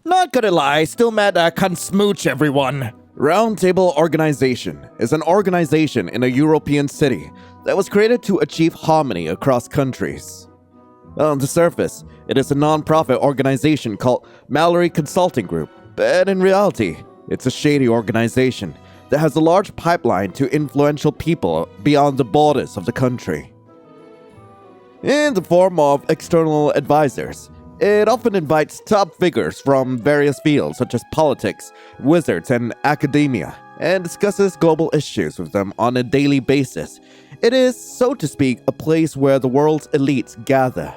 Not gonna lie, still mad I can't smooch everyone. Roundtable Organization is an organization in a European city that was created to achieve harmony across countries. On the surface, it is a non-profit organization called Mallory Consulting Group, but in reality, it's a shady organization that has a large pipeline to influential people beyond the borders of the country. In the form of external advisors, it often invites top figures from various fields such as politics, wizards, and academia, and discusses global issues with them on a daily basis. It is, so to speak, a place where the world's elites gather.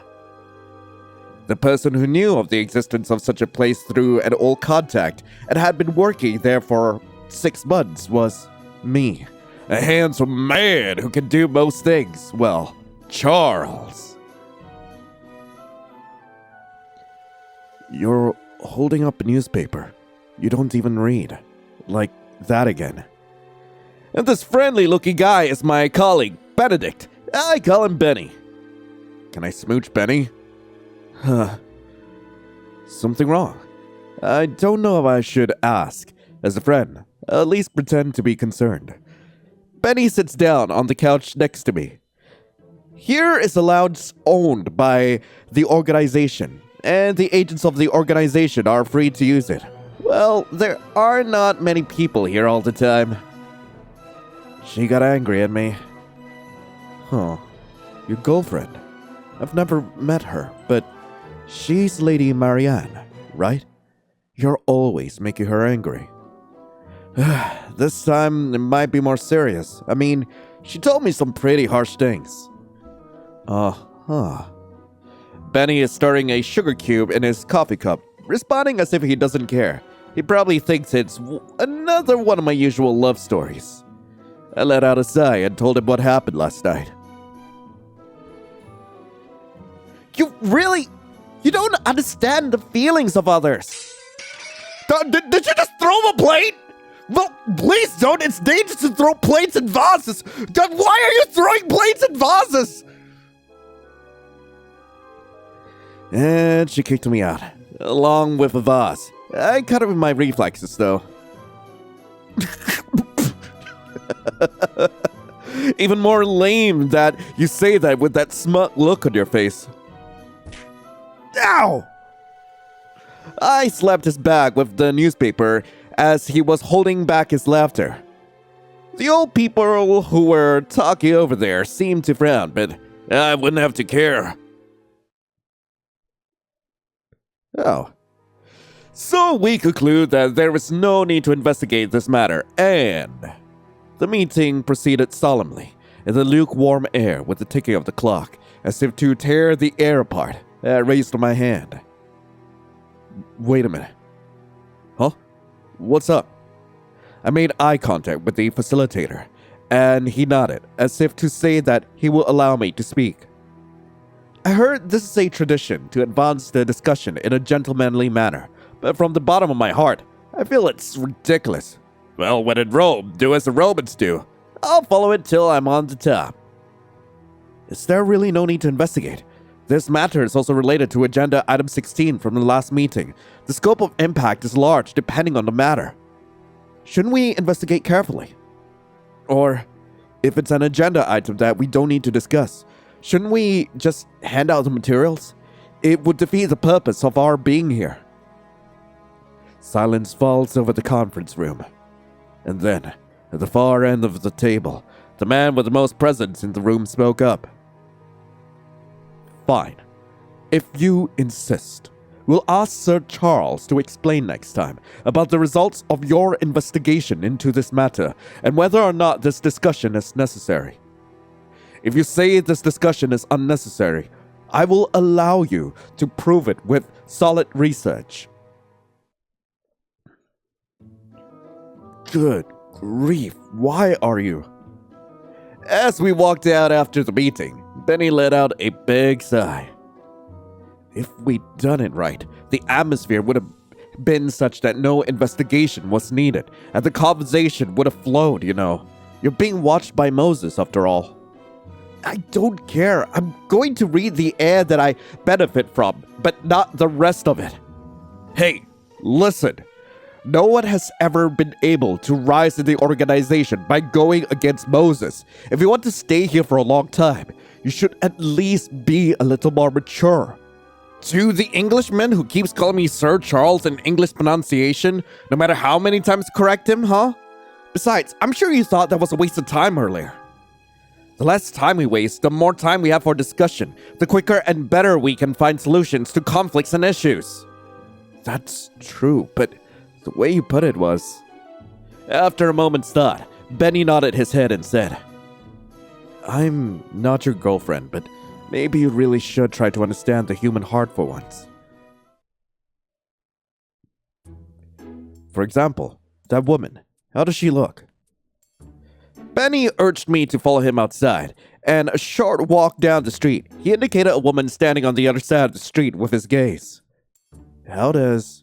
The person who knew of the existence of such a place through an old contact and had been working there for 6 months was me, a handsome man who can do most things. Well, Charles. You're holding up a newspaper. You don't even read. Like that again. And this friendly-looking guy is my colleague, Benedict. I call him Benny. Can I smooch Benny? Something wrong? I don't know if I should ask. As a friend, at least pretend to be concerned. Benny sits down on the couch next to me. Here is a lounge owned by the organization, and the agents of the organization are free to use it. Well, there are not many people here all the time. She got angry at me. Huh. Your girlfriend? I've never met her, but she's Lady Marianne, right? You're always making her angry. This time, it might be more serious. I mean, she told me some pretty harsh things. Benny is stirring a sugar cube in his coffee cup, responding as if he doesn't care. He probably thinks it's another one of my usual love stories. I let out a sigh and told him what happened last night. You don't understand the feelings of others. Did you just throw a plate? Well, please don't. It's dangerous to throw plates and vases. God, why are you throwing plates and vases? And she kicked me out, along with a vase. I cut it with my reflexes, though. Even more lame that you say that with that smug look on your face. Ow! I slapped his back with the newspaper as he was holding back his laughter. The old people who were talking over there seemed to frown, but I wouldn't have to care. Oh. So we conclude that there is no need to investigate this matter, and the meeting proceeded solemnly in the lukewarm air with the ticking of the clock, as if to tear the air apart. I raised my hand. Wait a minute. Huh? What's up? I made eye contact with the facilitator, and he nodded, as if to say that he will allow me to speak. I heard this is a tradition to advance the discussion in a gentlemanly manner, but from the bottom of my heart, I feel it's ridiculous. Well, when in Rome, do as the Romans do. I'll follow it till I'm on the top. Is there really no need to investigate? This matter is also related to Agenda Item 16 from the last meeting. The scope of impact is large depending on the matter. Shouldn't we investigate carefully? Or, if it's an agenda item that we don't need to discuss, shouldn't we just hand out the materials? It would defeat the purpose of our being here. Silence falls over the conference room. And then, at the far end of the table, the man with the most presence in the room spoke up. Fine. If you insist, we'll ask Sir Charles to explain next time about the results of your investigation into this matter and whether or not this discussion is necessary. If you say this discussion is unnecessary, I will allow you to prove it with solid research. Good grief, why are you? As we walked out after the meeting, Benny let out a big sigh. If we'd done it right, the atmosphere would have been such that no investigation was needed, and the conversation would have flowed, you know. You're being watched by Moses, after all. I don't care. I'm going to read the air that I benefit from, but not the rest of it. Hey, Listen, no one has ever been able to rise in the organization by going against Moses. If you want to stay here for a long time, you should at least be a little more mature. To the Englishman who keeps calling me Sir Charles in English pronunciation, no matter how many times I correct him, huh? Besides, I'm sure you thought that was a waste of time earlier. The less time we waste, the more time we have for discussion, the quicker and better we can find solutions to conflicts and issues. That's true, but the way you put it was... After a moment's thought, Benny nodded his head and said, I'm not your girlfriend, but maybe you really should try to understand the human heart for once. For example, that woman. How does she look? Benny urged me to follow him outside, and a short walk down the street, he indicated a woman standing on the other side of the street with his gaze. How does...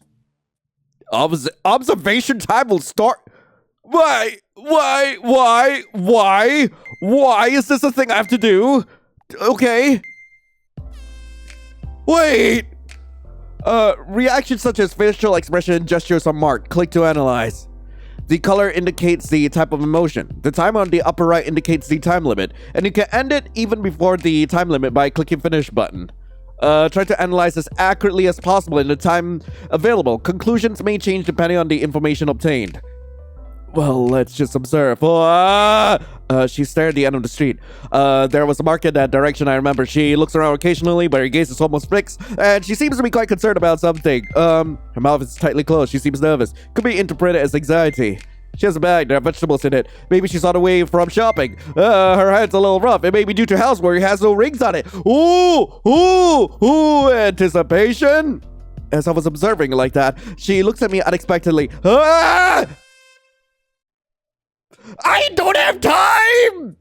Observation time will start... Why is this a thing I have to do? Okay. Wait! Reactions such as facial expression and gestures are marked. Click to analyze. The color indicates the type of emotion. The timer on the upper right indicates the time limit, and you can end it even before the time limit by clicking finish button. Try to analyze as accurately as possible in the time available. Conclusions may change depending on the information obtained. Well, let's just observe. She stared at the end of the street. There was a mark in that direction, I remember. She looks around occasionally, but her gaze is almost fixed, and she seems to be quite concerned about something. Her mouth is tightly closed. She seems nervous. Could be interpreted as anxiety. She has a bag. There are vegetables in it. Maybe she's on the way from shopping. Her hand's a little rough. It may be due to housework. It has no rings on it. Ooh, anticipation? As I was observing like that, she looks at me unexpectedly. I don't have time!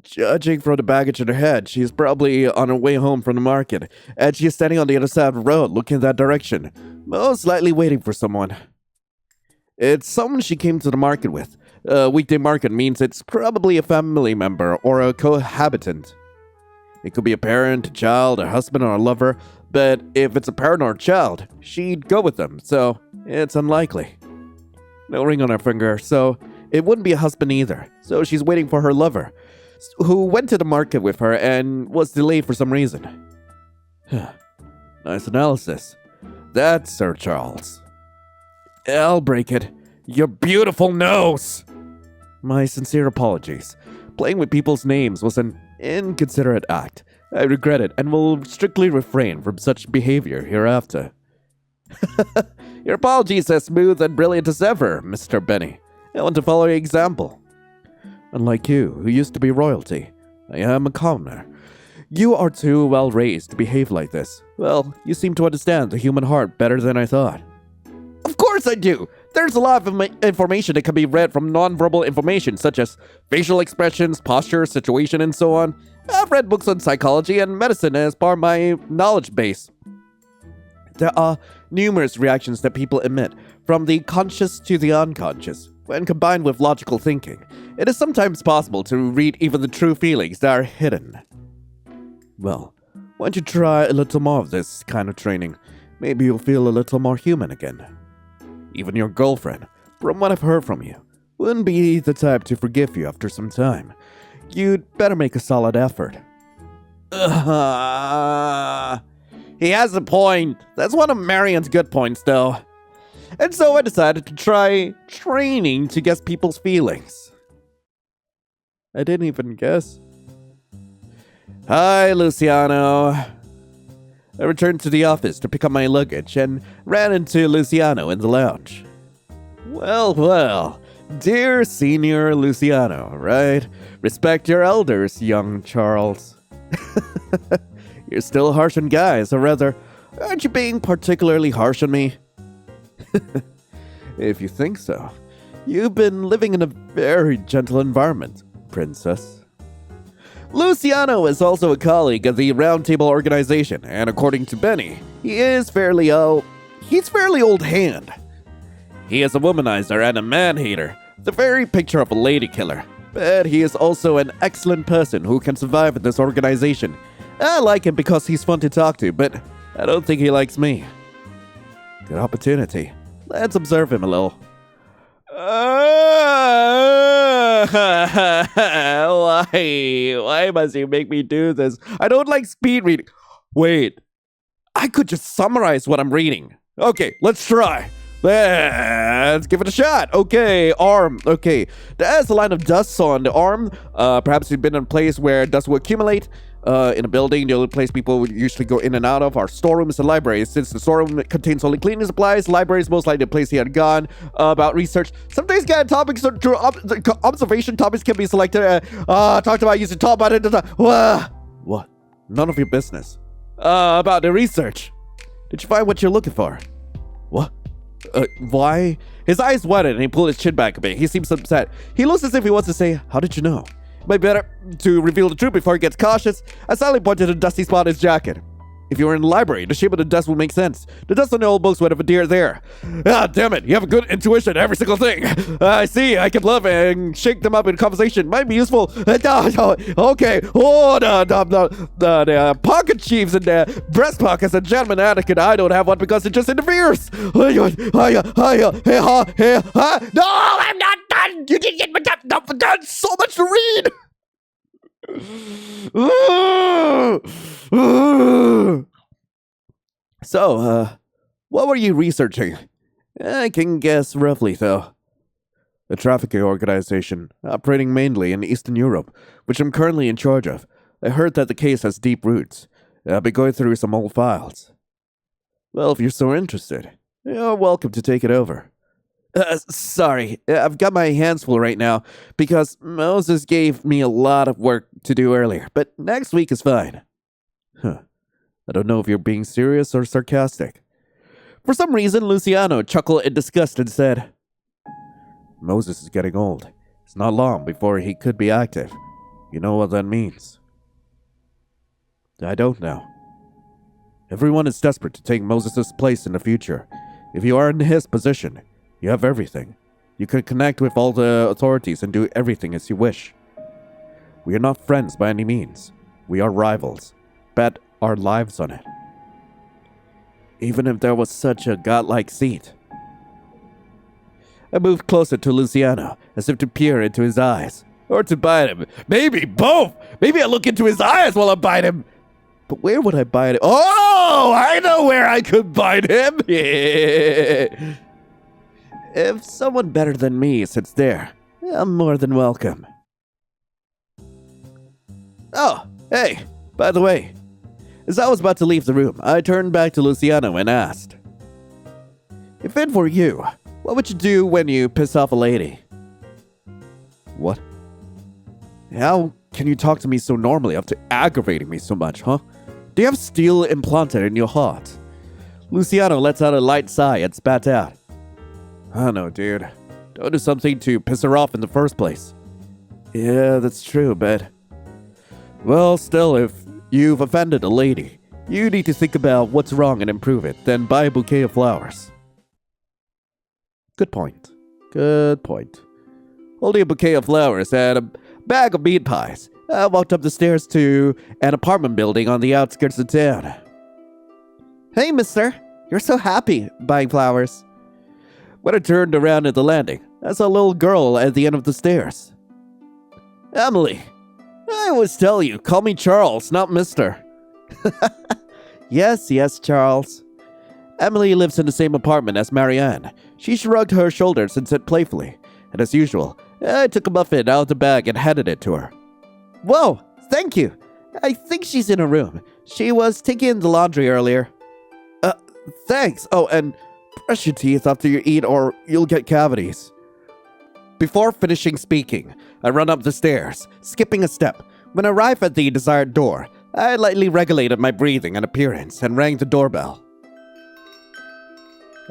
Judging from the baggage in her head, she's probably on her way home from the market, and she is standing on the other side of the road, looking in that direction, most likely waiting for someone. It's someone she came to the market with. Weekday market means it's probably a family member or a cohabitant. It could be a parent, a child, a husband, or a lover, but if it's a parent or a child, she'd go with them, so it's unlikely. No ring on her finger, so it wouldn't be a husband either, so she's waiting for her lover, who went to the market with her and was delayed for some reason. Nice analysis. That's Sir Charles. I'll break it. Your beautiful nose! My sincere apologies. Playing with people's names was an inconsiderate act. I regret it and will strictly refrain from such behavior hereafter. Your apology is as smooth and brilliant as ever, Mr. Benny. I want to follow your example. Unlike you, who used to be royalty, I am a commoner. You are too well raised to behave like this. Well, you seem to understand the human heart better than I thought. Of course I do! There's a lot of information that can be read from non-verbal information, such as facial expressions, posture, situation, and so on. I've read books on psychology and medicine as part of my knowledge base. There are numerous reactions that people emit, from the conscious to the unconscious. When combined with logical thinking, it is sometimes possible to read even the true feelings that are hidden. Well, why don't you try a little more of this kind of training? Maybe you'll feel a little more human again. Even your girlfriend, from what I've heard from you, wouldn't be the type to forgive you after some time. You'd better make a solid effort. He has a point. That's one of Marion's good points, though. And so I decided to try training to guess people's feelings. I didn't even guess. Hi, Luciano. I returned to the office to pick up my luggage and ran into Luciano in the lounge. Well, dear Senior Luciano, right? Respect your elders, young Charles. You're still harsh on guys, or rather, aren't you being particularly harsh on me? If you think so, you've been living in a very gentle environment, princess. Luciano is also a colleague of the Round Table organization, and according to Benny, he's fairly old hand. He is a womanizer and a man-hater, the very picture of a lady killer. But he is also an excellent person who can survive in this organization. I like him because he's fun to talk to, but I don't think he likes me. Good opportunity. Let's observe him a little. Why must you make me do this? I don't like speed reading. Wait, I could just summarize what I'm reading. Okay, let's try. Let's give it a shot. Okay, arm. Okay, there's a line of dust on the arm. Perhaps you've been in a place where dust will accumulate. In a building, the only place people would usually go in and out of are storerooms and libraries. Since the storeroom contains only cleaning supplies, library is most likely the place he had gone. About research, some days guided topics through observation topics can be selected. Talked about using top button. What? None of your business. About the research. Did you find what you're looking for? What? Why? His eyes widened and he pulled his chin back a bit. He seems upset. He looks as if he wants to say, how did you know? Might be better to reveal the truth before he gets cautious. I silently pointed to a dusty spot in his jacket. If you were in the library, the shape of the dust would make sense. The dust on the old books would have a deer there. Ah, damn it. You have a good intuition every single thing. I see. I can bluff and shake them up in conversation. Might be useful. Okay. Oh, the pocket chiefs and the breast pockets and gentleman etiquette. I don't have one because it just interferes. No, I'm not done. You didn't get me done. So much to read. So, what were you researching? I can guess roughly, though. A trafficking organization operating mainly in Eastern Europe, which I'm currently in charge of. I heard that the case has deep roots. I'll be going through some old files. Well, if you're so interested, you're welcome to take it over. Sorry, I've got my hands full right now because Moses gave me a lot of work to do earlier, but next week is fine. Huh. I don't know if you're being serious or sarcastic. For some reason, Luciano chuckled in disgust and said, Moses is getting old. It's not long before he could be active. You know what that means? I don't know. Everyone is desperate to take Moses' place in the future. If you are in his position, you have everything. You can connect with all the authorities and do everything as you wish. We are not friends by any means. We are rivals. Bet our lives on it. Even if there was such a godlike seat. I moved closer to Luciano, as if to peer into his eyes. Or to bite him. Maybe both! Maybe I look into his eyes while I bite him! But where would I bite him? Oh! I know where I could bite him! If someone better than me sits there, I'm more than welcome. Oh, hey, by the way, as I was about to leave the room, I turned back to Luciano and asked, if it were you, what would you do when you piss off a lady? What? How can you talk to me so normally after aggravating me so much, huh? Do you have steel implanted in your heart? Luciano lets out a light sigh and spat out. I don't know, dude. Don't do something to piss her off in the first place. Yeah, that's true, but... Well, still, if you've offended a lady, you need to think about what's wrong and improve it, then buy a bouquet of flowers. Good point. Good point. Holding a bouquet of flowers and a bag of meat pies, I walked up the stairs to an apartment building on the outskirts of town. Hey, mister. You're so happy buying flowers. When I turned around at the landing, I saw a little girl at the end of the stairs. Emily, I always tell you, call me Charles, not Mister. Yes, Charles. Emily lives in the same apartment as Marianne. She shrugged her shoulders and said playfully, and as usual, I took a muffin out of the bag and handed it to her. Whoa, thank you. I think she's in her room. She was taking the laundry earlier. Thanks. Oh, and brush your teeth after you eat or you'll get cavities. Before finishing speaking, I run up the stairs, skipping a step. When I arrive at the desired door, I lightly regulated my breathing and appearance and rang the doorbell.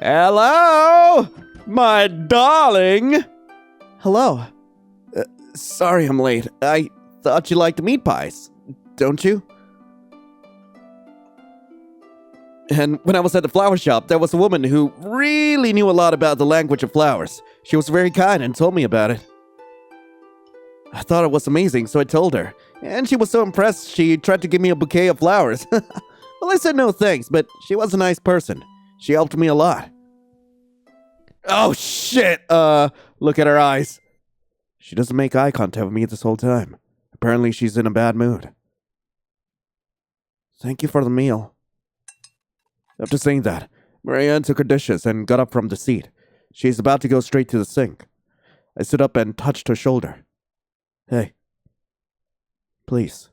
Hello, my darling. Hello. Sorry I'm late. I thought you liked meat pies, don't you? And when I was at the flower shop, there was a woman who really knew a lot about the language of flowers. She was very kind and told me about it. I thought it was amazing, so I told her. And she was so impressed, she tried to give me a bouquet of flowers. Well, I said no thanks, but she was a nice person. She helped me a lot. Oh, shit! Look at her eyes. She doesn't make eye contact with me this whole time. Apparently she's in a bad mood. Thank you for the meal. After saying that, Marianne took her dishes and got up from the seat. She's about to go straight to the sink. I stood up and touched her shoulder. Hey. Please.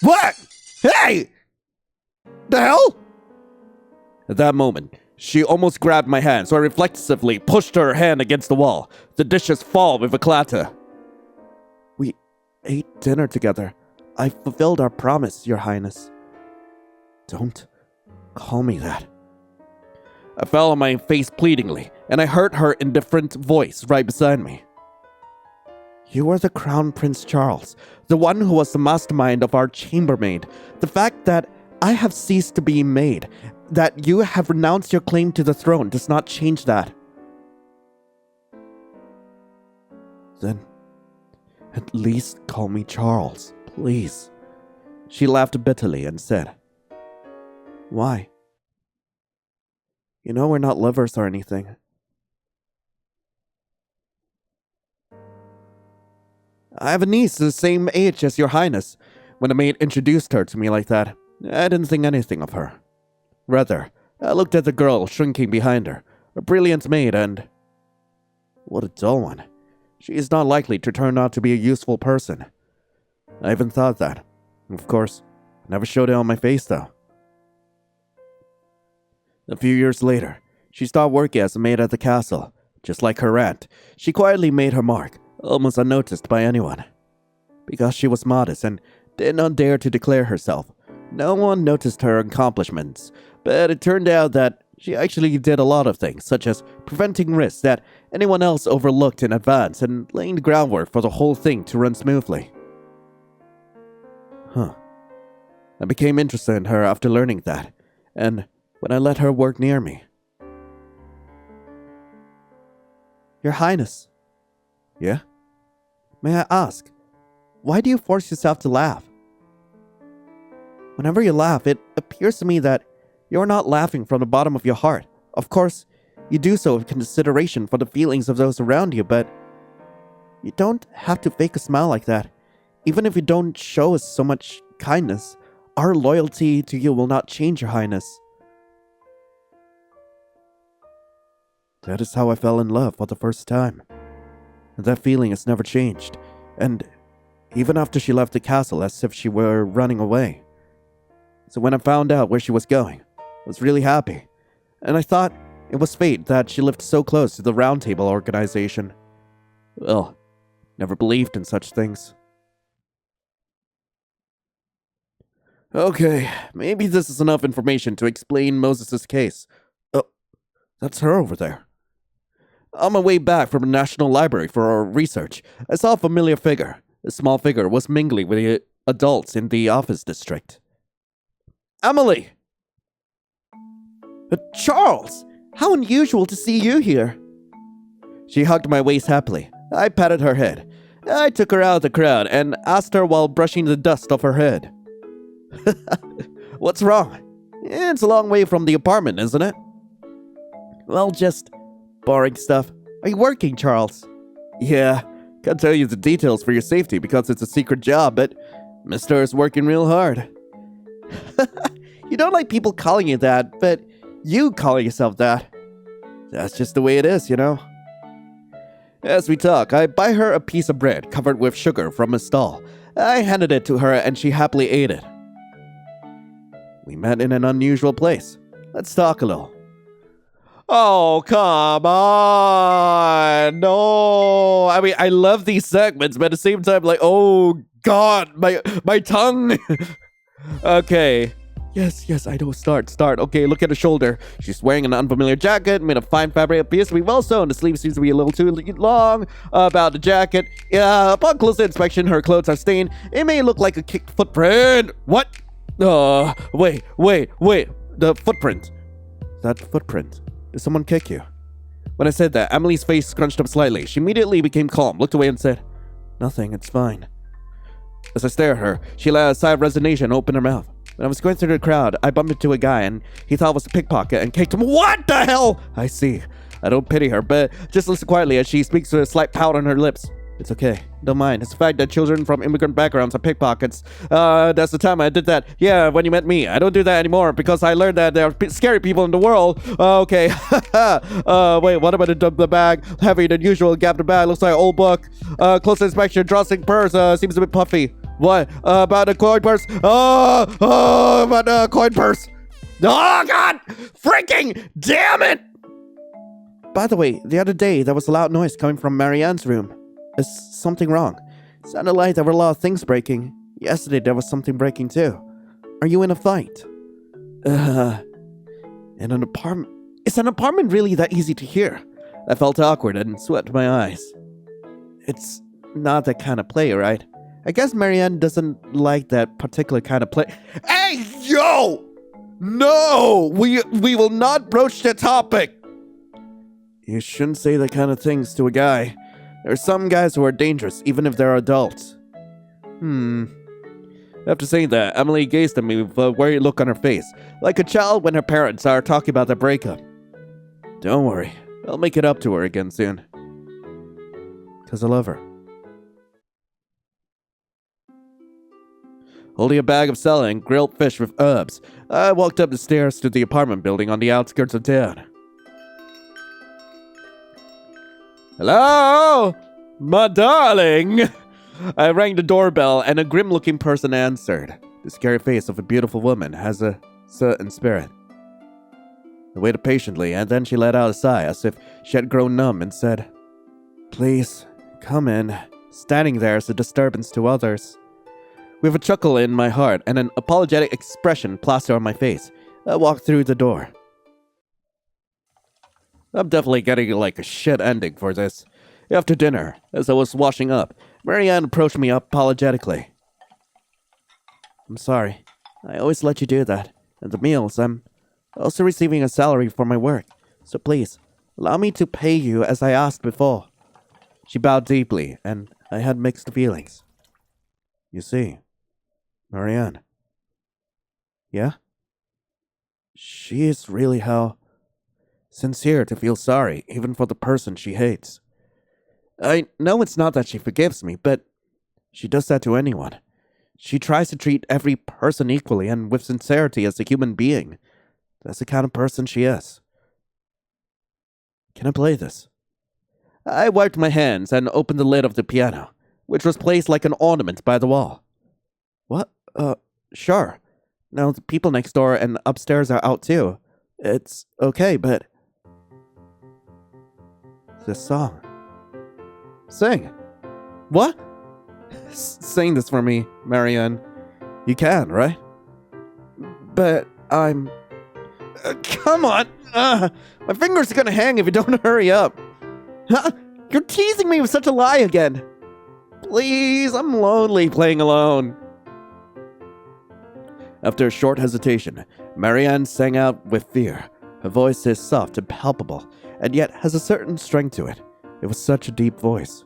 What? Hey! The hell? At that moment, she almost grabbed my hand, so I reflexively pushed her hand against the wall. The dishes fall with a clatter. We ate dinner together. I fulfilled our promise, Your Highness. Don't call me that. I fell on my face pleadingly, and I heard her indifferent voice right beside me. You are the Crown Prince Charles, the one who was the mastermind of our chambermaid. The fact that I have ceased to be maid, that you have renounced your claim to the throne, does not change that. Then, at least call me Charles, please. She laughed bitterly and said, Why? You know we're not lovers or anything. I have a niece the same age as Your Highness. When the maid introduced her to me like that, I didn't think anything of her. Rather, I looked at the girl shrinking behind her, a brilliant maid, and... what a dull one. She is not likely to turn out to be a useful person. I even thought that. Of course, I never showed it on my face, though. A few years later, she started working as a maid at the castle. Just like her aunt, she quietly made her mark, almost unnoticed by anyone. Because she was modest and did not dare to declare herself, no one noticed her accomplishments, but it turned out that she actually did a lot of things, such as preventing risks that anyone else overlooked in advance and laying the groundwork for the whole thing to run smoothly. I became interested in her after learning that, and when I let her work near me. Your Highness. Yeah? May I ask, why do you force yourself to laugh? Whenever you laugh, it appears to me that you're not laughing from the bottom of your heart. Of course, you do so with consideration for the feelings of those around you, but you don't have to fake a smile like that. Even if you don't show us so much kindness, our loyalty to you will not change, Your Highness. That is how I fell in love for the first time. And that feeling has never changed. And even after she left the castle as if she were running away. So when I found out where she was going, I was really happy. And I thought it was fate that she lived so close to the Round Table organization. Well, never believed in such things. Okay, maybe this is enough information to explain Moses' case. Oh, that's her over there. On my way back from the National Library for our research, I saw a familiar figure. A small figure was mingling with the adults in the office district. Emily! Charles! How unusual to see you here! She hugged my waist happily. I patted her head. I took her out of the crowd and asked her while brushing the dust off her head. What's wrong? It's a long way from the apartment, isn't it? Well, just boring stuff. Are you working, Charles? Yeah, can't tell you the details for your safety because it's a secret job, but Mister is working real hard. You don't like people calling you that, but you calling yourself that. That's just the way it is, you know. As we talk, I buy her a piece of bread covered with sugar from a stall. I handed it to her and she happily ate it. We met in an unusual place. Let's talk a little. Oh, come on. No. I mean, I love these segments, but at the same time, like, oh, God, my tongue. Okay. Yes, I know. Start. Okay, look at her shoulder. She's wearing an unfamiliar jacket made of fine fabric. Appears to be well sewn. The sleeve seems to be a little too long. About the jacket. Yeah, upon closer inspection, her clothes are stained. It may look like a kicked footprint. What? Wait. The footprint. That footprint. Did someone kick you? When I said that, Emily's face scrunched up slightly. She immediately became calm, looked away and said, Nothing, it's fine. As I stared at her, she let a sigh of resignation open her mouth. When I was going through the crowd, I bumped into a guy and he thought it was a pickpocket and kicked him. What the hell? I see. I don't pity her, but just listen quietly as she speaks with a slight pout on her lips. It's okay. Don't mind. It's the fact that children from immigrant backgrounds are pickpockets. That's the time I did that. Yeah, when you met me. I don't do that anymore because I learned that there are scary people in the world. Okay. Wait, what about the bag? Heavier than usual. Gap the bag. Looks like an old book. Close inspection. Drawstick purse. Seems a bit puffy. What? About the coin purse? About the coin purse. Oh, God! Freaking damn it! By the way, the other day, there was a loud noise coming from Marianne's room. Is something wrong? It sounded like there were a lot of things breaking. Yesterday, there was something breaking too. Are you in a fight? In an apartment? Is an apartment really that easy to hear? I felt awkward and swept my eyes. It's not that kind of play, right? I guess Marianne doesn't like that particular kind of play. Hey, yo! No! We will not broach the topic! You shouldn't say that kind of things to a guy. There are some guys who are dangerous, even if they're adults. After saying that, Emily gazed at me with a worried look on her face, like a child when her parents are talking about their breakup. Don't worry, I'll make it up to her again soon. 'Cause I love her. Holding a bag of salad and grilled fish with herbs, I walked up the stairs to the apartment building on the outskirts of town. Hello? My darling! I rang the doorbell and a grim-looking person answered. The scary face of a beautiful woman has a certain spirit. I waited patiently and then she let out a sigh as if she had grown numb and said, Please, come in. Standing there is a disturbance to others. With a chuckle in my heart and an apologetic expression plastered on my face, I walked through the door. I'm definitely getting like a shit ending for this. After dinner, as I was washing up, Marianne approached me apologetically. I'm sorry. I always let you do that. And the meals, I'm also receiving a salary for my work. So please, allow me to pay you as I asked before. She bowed deeply, and I had mixed feelings. You see, Marianne. Yeah? She is really how sincere to feel sorry, even for the person she hates. I know it's not that she forgives me, but she does that to anyone. She tries to treat every person equally and with sincerity as a human being. That's the kind of person she is. Can I play this? I wiped my hands and opened the lid of the piano, which was placed like an ornament by the wall. What? Sure. Now the people next door and upstairs are out too. It's okay, but this song. Sing. What? Sing this for me, Marianne. You can, right? But I'm... come on! My fingers are gonna hang if you don't hurry up. Huh? You're teasing me with such a lie again. Please, I'm lonely playing alone. After a short hesitation, Marianne sang out with fear. Her voice is soft and palpable, and yet has a certain strength to it. It was such a deep voice.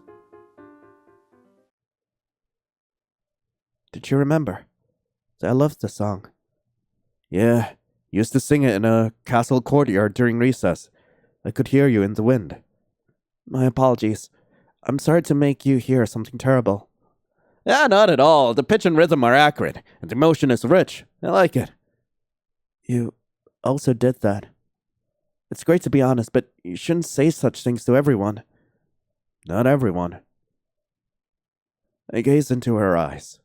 Did you remember? I loved the song. Yeah, used to sing it in a castle courtyard during recess. I could hear you in the wind. My apologies. I'm sorry to make you hear something terrible. Not at all. The pitch and rhythm are accurate, and the emotion is rich. I like it. You also did that. It's great to be honest, but you shouldn't say such things to everyone. Not everyone. I gazed into her eyes.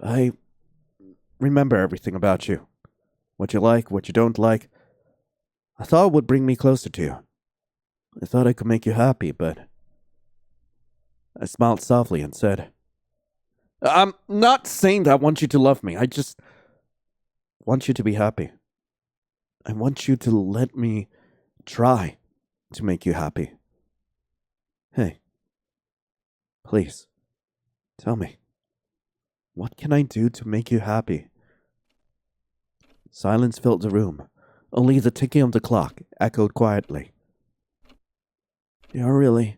I remember everything about you. What you like, what you don't like. I thought it would bring me closer to you. I thought I could make you happy, but... I smiled softly and said, I'm not saying that I want you to love me. I just want you to be happy. I want you to let me try to make you happy. Hey, please, tell me, what can I do to make you happy? Silence filled the room. Only the ticking of the clock echoed quietly. You're really...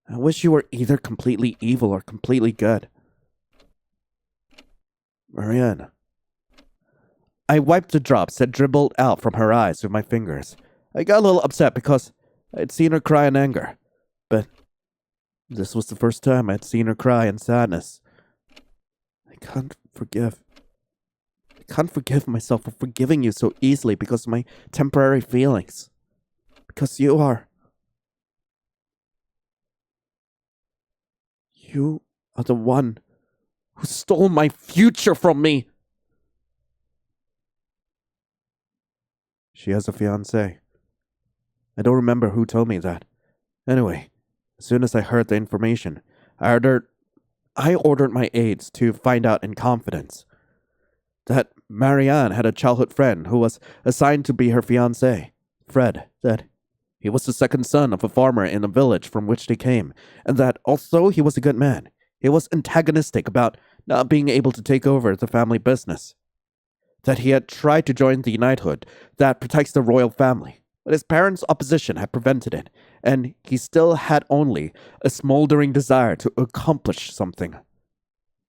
I wish you were either completely evil or completely good. Marianne. I wiped the drops that dribbled out from her eyes with my fingers. I got a little upset because I had seen her cry in anger, but this was the first time I had seen her cry in sadness. I can't forgive myself for forgiving you so easily because of my temporary feelings. Because you are the one who stole my future from me. She has a fiancé. I don't remember who told me that. Anyway, as soon as I heard the information, I ordered my aides to find out in confidence that Marianne had a childhood friend who was assigned to be her fiancé, Fred, that he was the second son of a farmer in the village from which they came, and that although he was a good man, he was antagonistic about not being able to take over the family business. That he had tried to join the knighthood that protects the royal family, but his parents' opposition had prevented it, and he still had only a smoldering desire to accomplish something.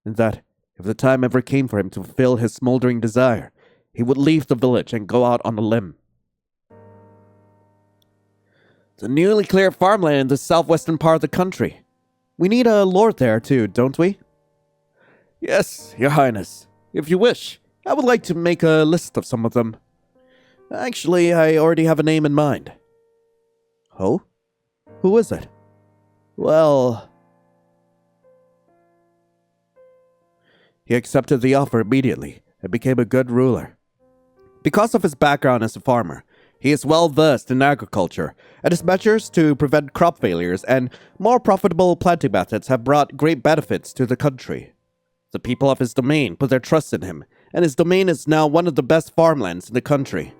And that, if the time ever came for him to fulfill his smoldering desire, he would leave the village and go out on a limb. The newly cleared farmland in the southwestern part of the country. We need a lord there too, don't we? Yes, your highness. If you wish, I would like to make a list of some of them. Actually, I already have a name in mind. Oh? Who is it? Well... He accepted the offer immediately and became a good ruler. Because of his background as a farmer, he is well versed in agriculture, and his measures to prevent crop failures and more profitable planting methods have brought great benefits to the country. The people of his domain put their trust in him, and his domain is now one of the best farmlands in the country.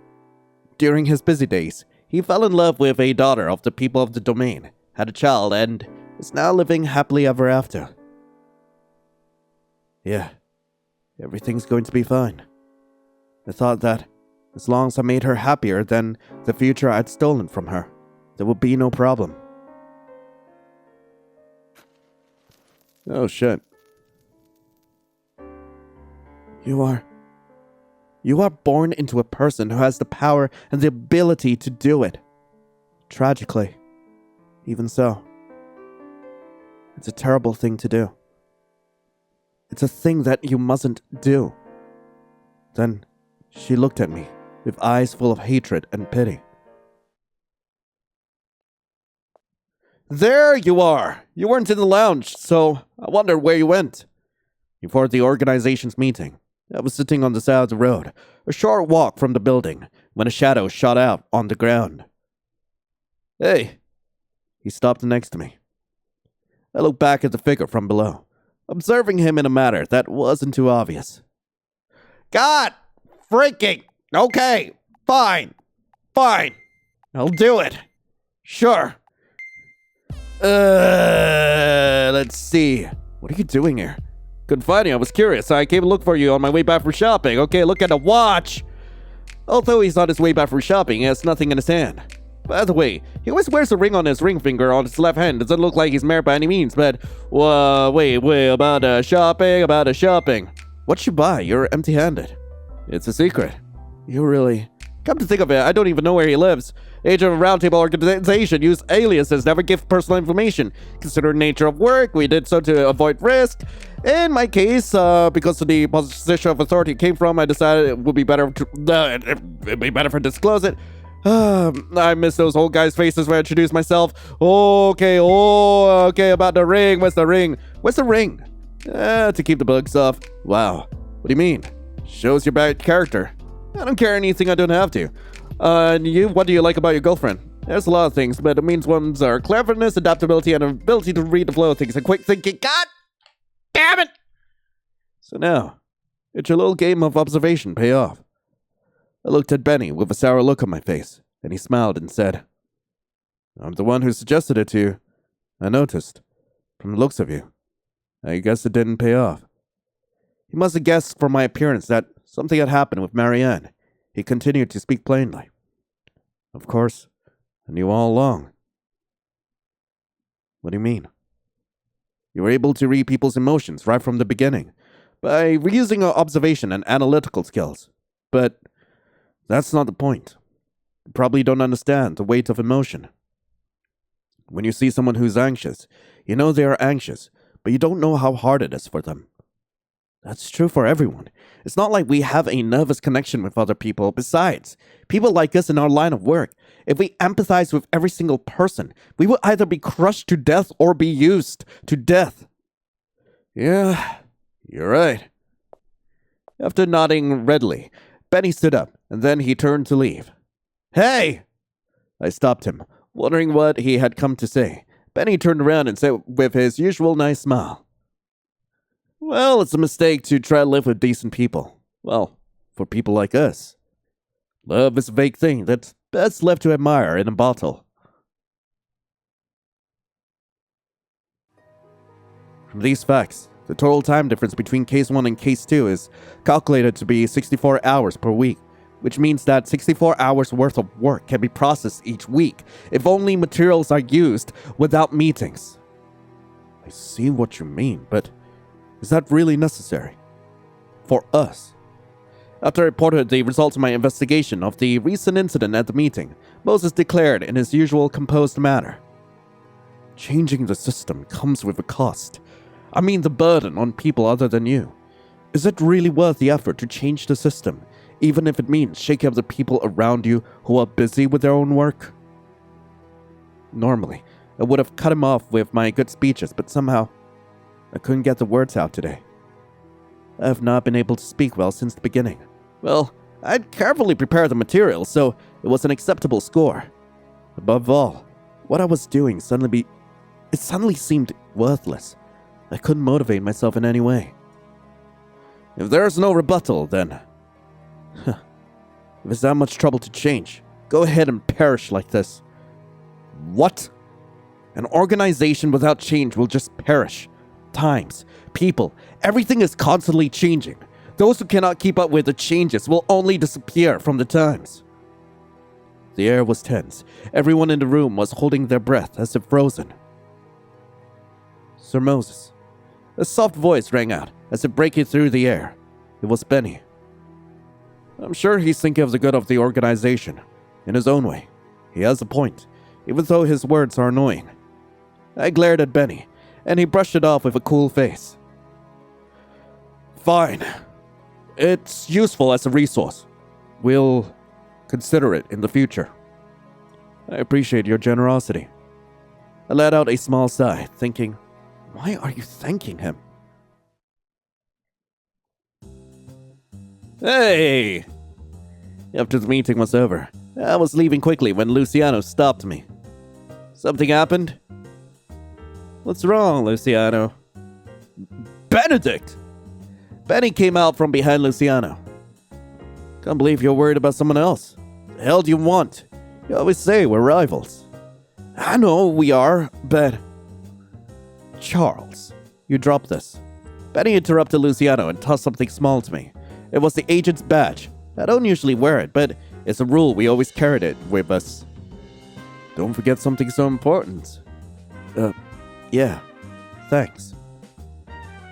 During his busy days, he fell in love with a daughter of the people of the domain, had a child, and is now living happily ever after. Yeah, everything's going to be fine. I thought that, as long as I made her happier than the future I'd stolen from her, there would be no problem. Oh shit. You are born into a person who has the power and the ability to do it. Tragically, even so. It's a terrible thing to do. It's a thing that you mustn't do. Then she looked at me with eyes full of hatred and pity. There you are! You weren't in the lounge, so I wondered where you went. Before the organization's meeting, I was sitting on the side of the road, a short walk from the building, when a shadow shot out on the ground. Hey! He stopped next to me. I looked back at the figure from below, observing him in a manner that wasn't too obvious. God! Freaking! Okay! Fine! I'll do it! Sure! Let's see. What are you doing here? Couldn't find you. I was curious. I came to look for you on my way back from shopping. Okay, look at the watch. Although he's on his way back from shopping, he has nothing in his hand. By the way, he always wears a ring on his ring finger on his left hand. Doesn't look like he's married by any means, but... wait, about shopping. What'd you buy? You're empty-handed. It's a secret. You really... Come to think of it, I don't even know where he lives. Agent of a roundtable organization use aliases, never give personal information. Considering the nature of work, we did so to avoid risk. In my case, because of the position of authority it came from, I decided it would be better to, it'd be better if I disclose it. I miss those old guys' faces when I introduced myself. Okay, about the ring. Where's the ring? To keep the bugs off. Wow. What do you mean? Shows your bad character. I don't care anything I don't have to. And you, what do you like about your girlfriend? There's a lot of things, but the main ones are cleverness, adaptability, and ability to read the flow of things and quick thinking. God damn it! So now, did your little game of observation pay off? I looked at Benny with a sour look on my face, and he smiled and said, I'm the one who suggested it to you. I noticed. From the looks of you. I guess it didn't pay off. He must have guessed from my appearance that something had happened with Marianne. He continued to speak plainly. Of course, I knew all along. What do you mean? You were able to read people's emotions right from the beginning, by reusing our observation and analytical skills. But that's not the point. You probably don't understand the weight of emotion. When you see someone who's anxious, you know they are anxious, but you don't know how hard it is for them. That's true for everyone. It's not like we have a nervous connection with other people. Besides, people like us in our line of work, if we empathize with every single person, we will either be crushed to death or be used to death. Yeah, you're right. After nodding readily, Benny stood up, and then he turned to leave. Hey! I stopped him, wondering what he had come to say. Benny turned around and said with his usual nice smile, well, it's a mistake to try to live with decent people. Well, for people like us. Love is a vague thing that's best left to admire in a bottle. From these facts, the total time difference between Case 1 and Case 2 is calculated to be 64 hours per week, which means that 64 hours worth of work can be processed each week if only materials are used without meetings. I see what you mean, but is that really necessary? For us? After I reported the results of my investigation of the recent incident at the meeting, Moses declared in his usual composed manner, changing the system comes with a cost. I mean the burden on people other than you. Is it really worth the effort to change the system, even if it means shaking up the people around you who are busy with their own work? Normally, I would have cut him off with my good speeches, but somehow I couldn't get the words out today. I have not been able to speak well since the beginning. Well, I'd carefully prepared the material, so it was an acceptable score. Above all, what I was doing suddenly seemed worthless. I couldn't motivate myself in any way. If there's no rebuttal, then if it's that much trouble to change, go ahead and perish like this. What? An organization without change will just perish. Times, people, everything is constantly changing. Those who cannot keep up with the changes will only disappear from the times. The air was tense. Everyone in the room was holding their breath as if frozen. Sir Moses. A soft voice rang out as if breaking through the air. It was Benny. I'm sure he's thinking of the good of the organization. In his own way. He has a point, even though his words are annoying. I glared at Benny, and he brushed it off with a cool face. Fine. It's useful as a resource. We'll consider it in the future. I appreciate your generosity. I let out a small sigh, thinking, why are you thanking him? Hey! After the meeting was over, I was leaving quickly when Luciano stopped me. Something happened? What's wrong, Luciano? Benedict! Benny came out from behind Luciano. Can't believe you're worried about someone else. The hell do you want? You always say we're rivals. I know we are, but... Charles, you dropped this. Benny interrupted Luciano and tossed something small to me. It was the agent's badge. I don't usually wear it, but it's a rule we always carried it with us. Don't forget something so important. Yeah, thanks.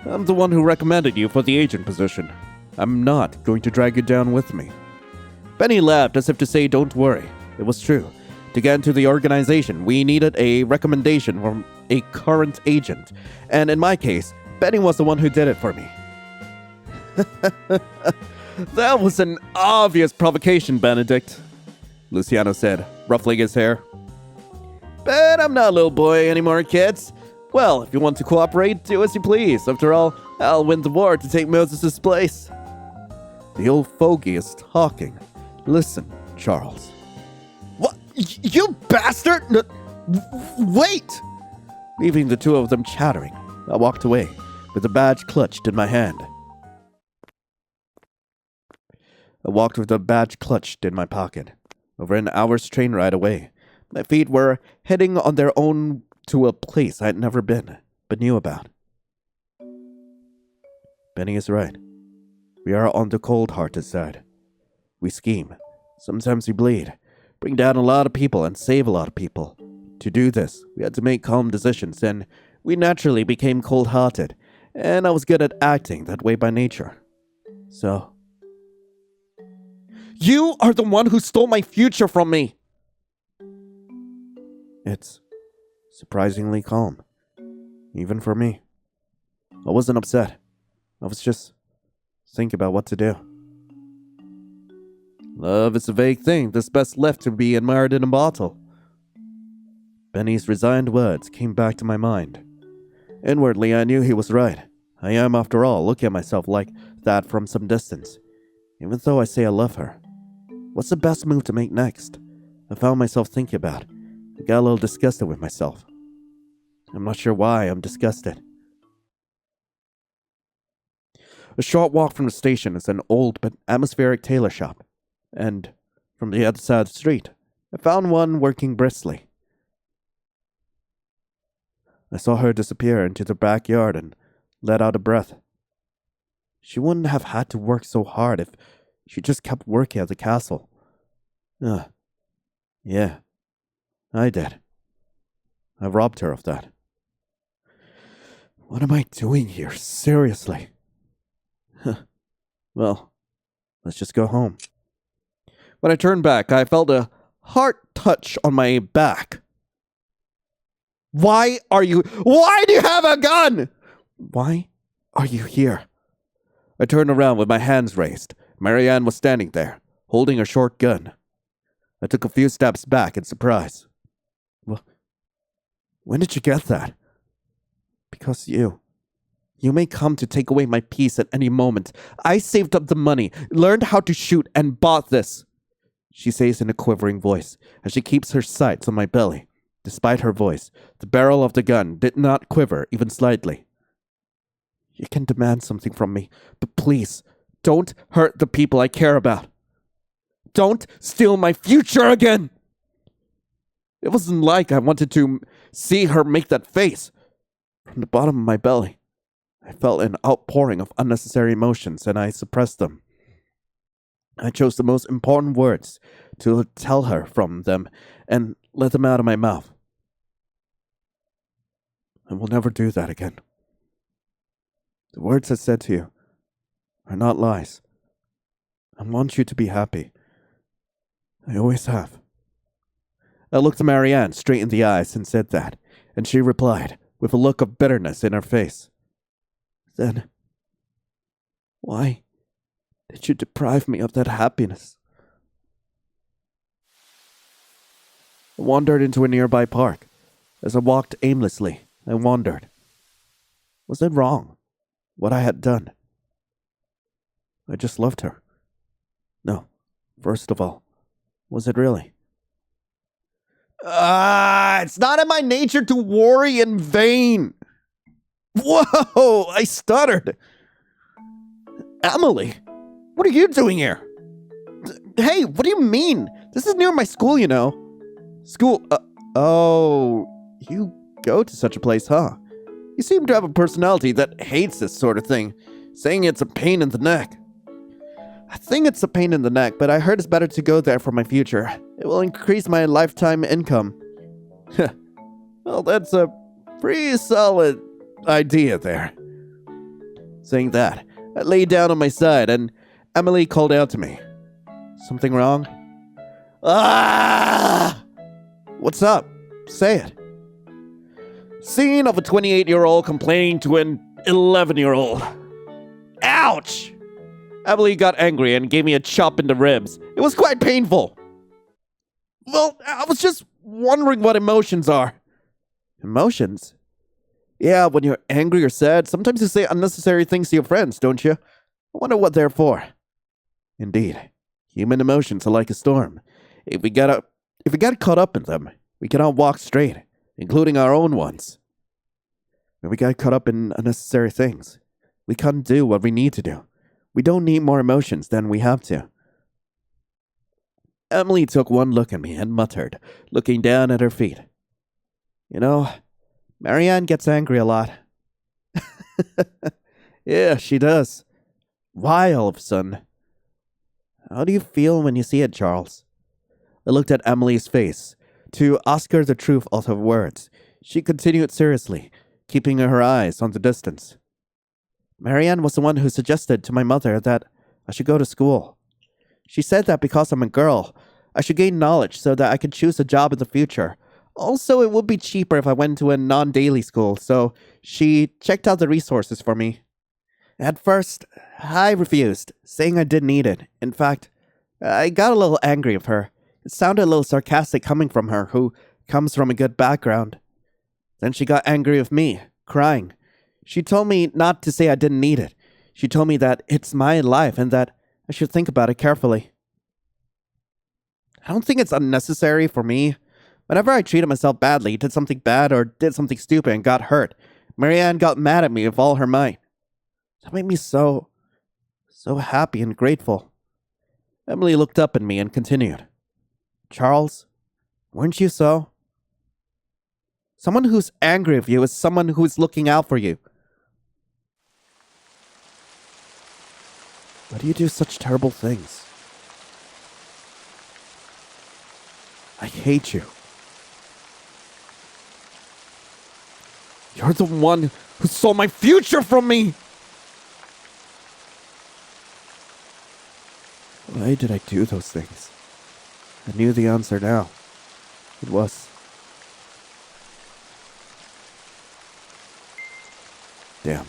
I'm the one who recommended you for the agent position. I'm not going to drag you down with me. Benny laughed as if to say, don't worry. It was true. To get into the organization, we needed a recommendation from a current agent. And in my case, Benny was the one who did it for me. That was an obvious provocation, Benedict, Luciano said, ruffling his hair. But I'm not a little boy anymore, kids. Well, if you want to cooperate, do as you please. After all, I'll win the war to take Moses' place. The old fogey is talking. Listen, Charles. What? You bastard! Wait! Leaving the two of them chattering, I walked away, with the badge clutched in my hand. I walked with the badge clutched in my pocket. Over an hour's train ride away, my feet were heading on their own to a place I had never been, but knew about. Benny is right. We are on the cold-hearted side. We scheme. Sometimes we bleed, bring down a lot of people and save a lot of people. To do this, we had to make calm decisions, and we naturally became cold-hearted, and I was good at acting that way by nature. So, you are the one who stole my future from me! It's surprisingly calm, even for me. I wasn't upset. I was just thinking about what to do. Love is a vague thing that's best left to be admired in a bottle. Benny's resigned words came back to my mind. Inwardly, I knew he was right. I am, after all, looking at myself like that from some distance. Even though I say I love her. What's the best move to make next? I found myself thinking about it. I got a little disgusted with myself. I'm not sure why I'm disgusted. A short walk from the station is an old but atmospheric tailor shop. And from the other side of the street, I found one working briskly. I saw her disappear into the backyard and let out a breath. She wouldn't have had to work so hard if she just kept working at the castle. Yeah, I did. I robbed her of that. What am I doing here? Seriously? Well, let's just go home. When I turned back, I felt a heart touch on my back. Why do you have a gun? Why are you here? I turned around with my hands raised. Marianne was standing there, holding a short gun. I took a few steps back in surprise. Well, when did you get that? Because you may come to take away my peace at any moment. I saved up the money, learned how to shoot, and bought this. She says in a quivering voice, as she keeps her sights on my belly. Despite her voice, the barrel of the gun did not quiver even slightly. You can demand something from me, but please, don't hurt the people I care about. Don't steal my future again! It wasn't like I wanted to see her make that face. From the bottom of my belly, I felt an outpouring of unnecessary emotions, and I suppressed them. I chose the most important words to tell her from them and let them out of my mouth. I will never do that again. The words I said to you are not lies. I want you to be happy. I always have. I looked at Marianne straight in the eyes and said that, and she replied, with a look of bitterness in her face. Then, why did you deprive me of that happiness? I wandered into a nearby park. As I walked aimlessly, I wondered, was it wrong, what I had done? I just loved her. No, first of all, was it really? It's not in my nature to worry in vain. Whoa, I stuttered. Emily, what are you doing here? Hey, what do you mean? This is near my school, you know. School, oh, you go to such a place, huh? You seem to have a personality that hates this sort of thing, saying it's a pain in the neck. I think it's a pain in the neck, but I heard it's better to go there for my future. It will increase my lifetime income. Well, that's a pretty solid idea there. Saying that, I lay down on my side and Emily called out to me. Something wrong? Ah! What's up? Say it. Scene of a 28-year-old complaining to an 11-year-old. Ouch! Emily got angry and gave me a chop in the ribs. It was quite painful. Well, I was just wondering what emotions are. Emotions? Yeah, when you're angry or sad, sometimes you say unnecessary things to your friends, don't you? I wonder what they're for. Indeed, human emotions are like a storm. If we get caught up in them, we cannot walk straight, including our own ones. When we get caught up in unnecessary things, we can't do what we need to do. We don't need more emotions than we have to. Emily took one look at me and muttered, looking down at her feet. You know, Marianne gets angry a lot. Yeah, she does. Why all of a sudden? How do you feel when you see it, Charles? I looked at Emily's face. To ask her the truth out of words, she continued seriously, keeping her eyes on the distance. Marianne was the one who suggested to my mother that I should go to school. She said that because I'm a girl, I should gain knowledge so that I could choose a job in the future. Also, it would be cheaper if I went to a non-daily school, so she checked out the resources for me. At first, I refused, saying I didn't need it. In fact, I got a little angry of her. It sounded a little sarcastic coming from her, who comes from a good background. Then she got angry with me, crying. She told me not to say I didn't need it. She told me that it's my life and that I should think about it carefully. I don't think it's unnecessary for me. Whenever I treated myself badly, did something bad or did something stupid and got hurt, Marianne got mad at me with all her might. That made me so happy and grateful. Emily looked up at me and continued. Charles, weren't you so? Someone who's angry with you is someone who's looking out for you. Why do you do such terrible things? I hate you. You're the one who stole my future from me! Why did I do those things? I knew the answer now. It was... Damn.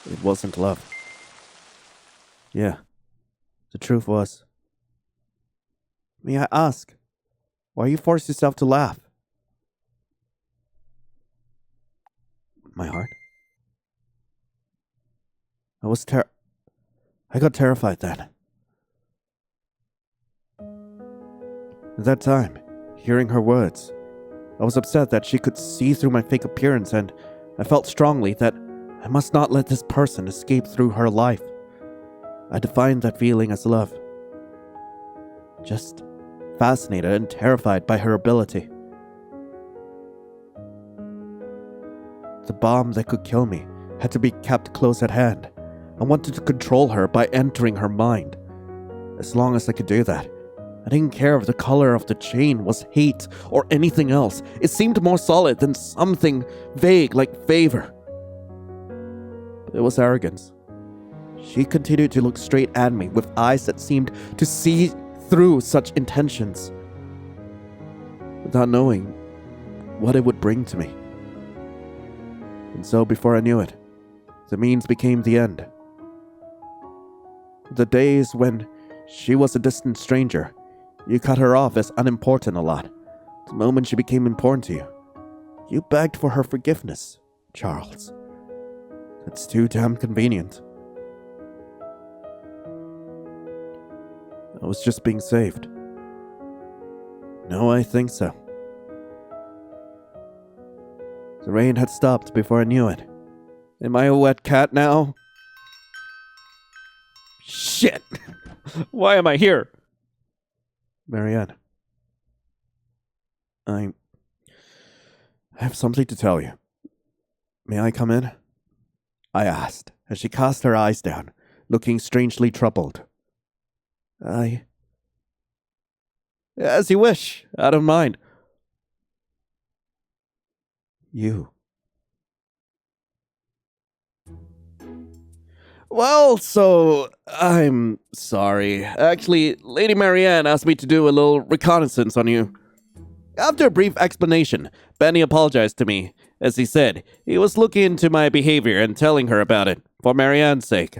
It wasn't love. Yeah. The truth was... May I ask, why you forced yourself to laugh? My heart? I got terrified then. At that time, hearing her words, I was upset that she could see through my fake appearance, and I felt strongly that I must not let this person escape through her life. I defined that feeling as love. Just fascinated and terrified by her ability. The bomb that could kill me had to be kept close at hand. I wanted to control her by entering her mind. As long as I could do that, I didn't care if the color of the chain was hate or anything else. It seemed more solid than something vague like favor. But it was arrogance. She continued to look straight at me with eyes that seemed to see through such intentions, without knowing what it would bring to me. And so before I knew it, the means became the end. The days when she was a distant stranger, you cut her off as unimportant a lot. The moment she became important to you, you begged for her forgiveness, Charles. That's too damn convenient. I was just being saved. No, I think so. The rain had stopped before I knew it. Am I a wet cat now? Shit! Why am I here? Marianne. I have something to tell you. May I come in? I asked, as she cast her eyes down, looking strangely troubled. As you wish. I don't mind. You. Well, so, I'm sorry. Actually, Lady Marianne asked me to do a little reconnaissance on you. After a brief explanation, Benny apologized to me. As he said, he was looking into my behavior and telling her about it, for Marianne's sake.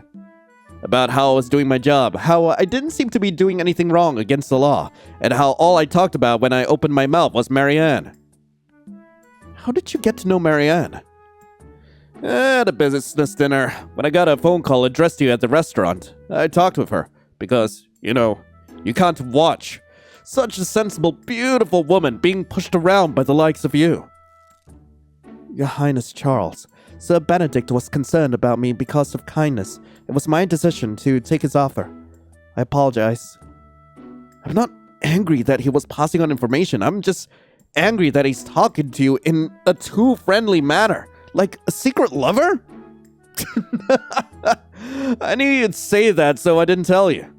About how I was doing my job, how I didn't seem to be doing anything wrong against the law, and how all I talked about when I opened my mouth was Marianne. How did you get to know Marianne? At a business dinner, when I got a phone call addressed to you at the restaurant. I talked with her, because, you can't watch such a sensible, beautiful woman being pushed around by the likes of you. Your Highness Charles, Sir Benedict was concerned about me because of kindness. It was my decision to take his offer. I apologize. I'm not angry that he was passing on information. I'm just angry that he's talking to you in a too friendly manner. Like a secret lover? I knew you'd say that, so I didn't tell you.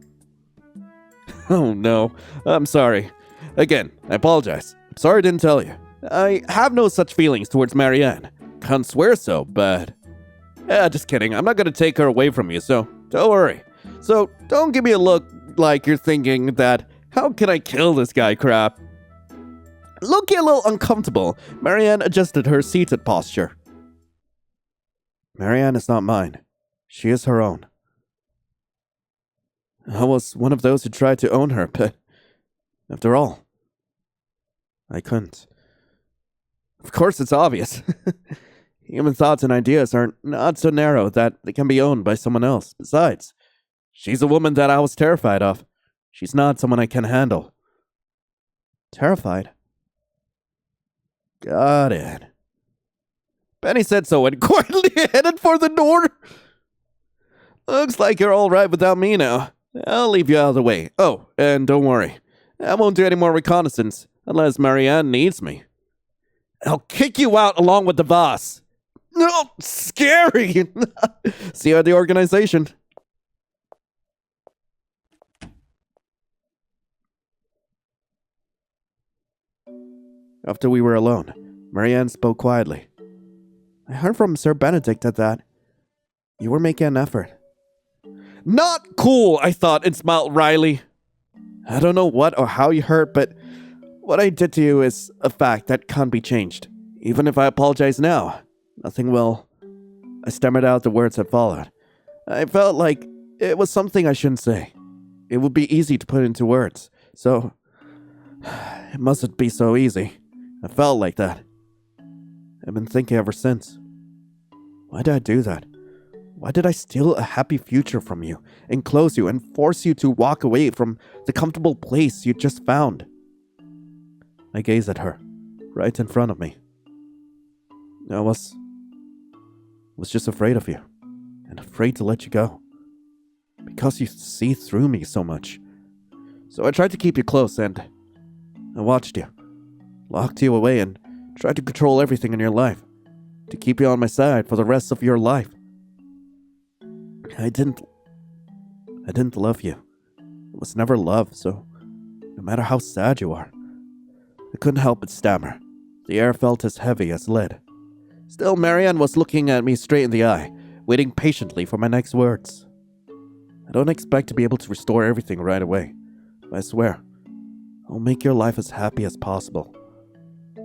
Oh no, I'm sorry. Again, I apologize. I'm sorry I didn't tell you. I have no such feelings towards Marianne. Can't swear so, but... just kidding. I'm not gonna take her away from you, so don't worry. So don't give me a look like you're thinking that, how can I kill this guy crap? Looking a little uncomfortable, Marianne adjusted her seated posture. Marianne is not mine. She is her own. I was one of those who tried to own her, but after all, I couldn't. Of course, it's obvious. Human thoughts and ideas are not so narrow that they can be owned by someone else. Besides, she's a woman that I was terrified of. She's not someone I can handle. Terrified? Got it. Benny said so and quietly headed for the door. Looks like you're all right without me now. I'll leave you out of the way. Oh, and don't worry. I won't do any more reconnaissance unless Marianne needs me. I'll kick you out along with the boss. No, scary. See you at the organization. After we were alone, Marianne spoke quietly. I heard from Sir Benedict that you were making an effort. Not cool, I thought, and smiled wryly. I don't know what or how you hurt, but what I did to you is a fact that can't be changed. Even if I apologize now, nothing will. I stammered out the words that followed. I felt like it was something I shouldn't say. It would be easy to put into words, so it mustn't be so easy. I felt like that. I've been thinking ever since. Why did I do that? Why did I steal a happy future from you, enclose you, and force you to walk away from the comfortable place you just found? I gazed at her, right in front of me. I was just afraid of you, and afraid to let you go. Because you see through me so much. So I tried to keep you close, and I watched you, locked you away, and tried to control everything in your life, to keep you on my side for the rest of your life. I didn't love you. It was never love, so no matter how sad you are, I couldn't help but stammer. The air felt as heavy as lead. Still, Marianne was looking at me straight in the eye, waiting patiently for my next words. I don't expect to be able to restore everything right away, but I swear, I'll make your life as happy as possible.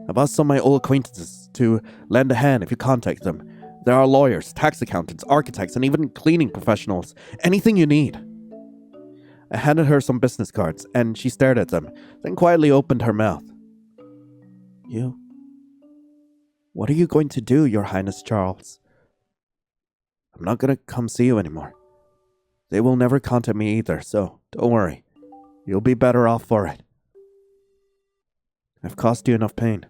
I've asked some of my old acquaintances to lend a hand if you contact them. There are lawyers, tax accountants, architects, and even cleaning professionals. Anything you need. I handed her some business cards, and she stared at them, then quietly opened her mouth. You? What are you going to do, Your Highness Charles? I'm not going to come see you anymore. They will never contact me either, so don't worry. You'll be better off for it. I've caused you enough pain.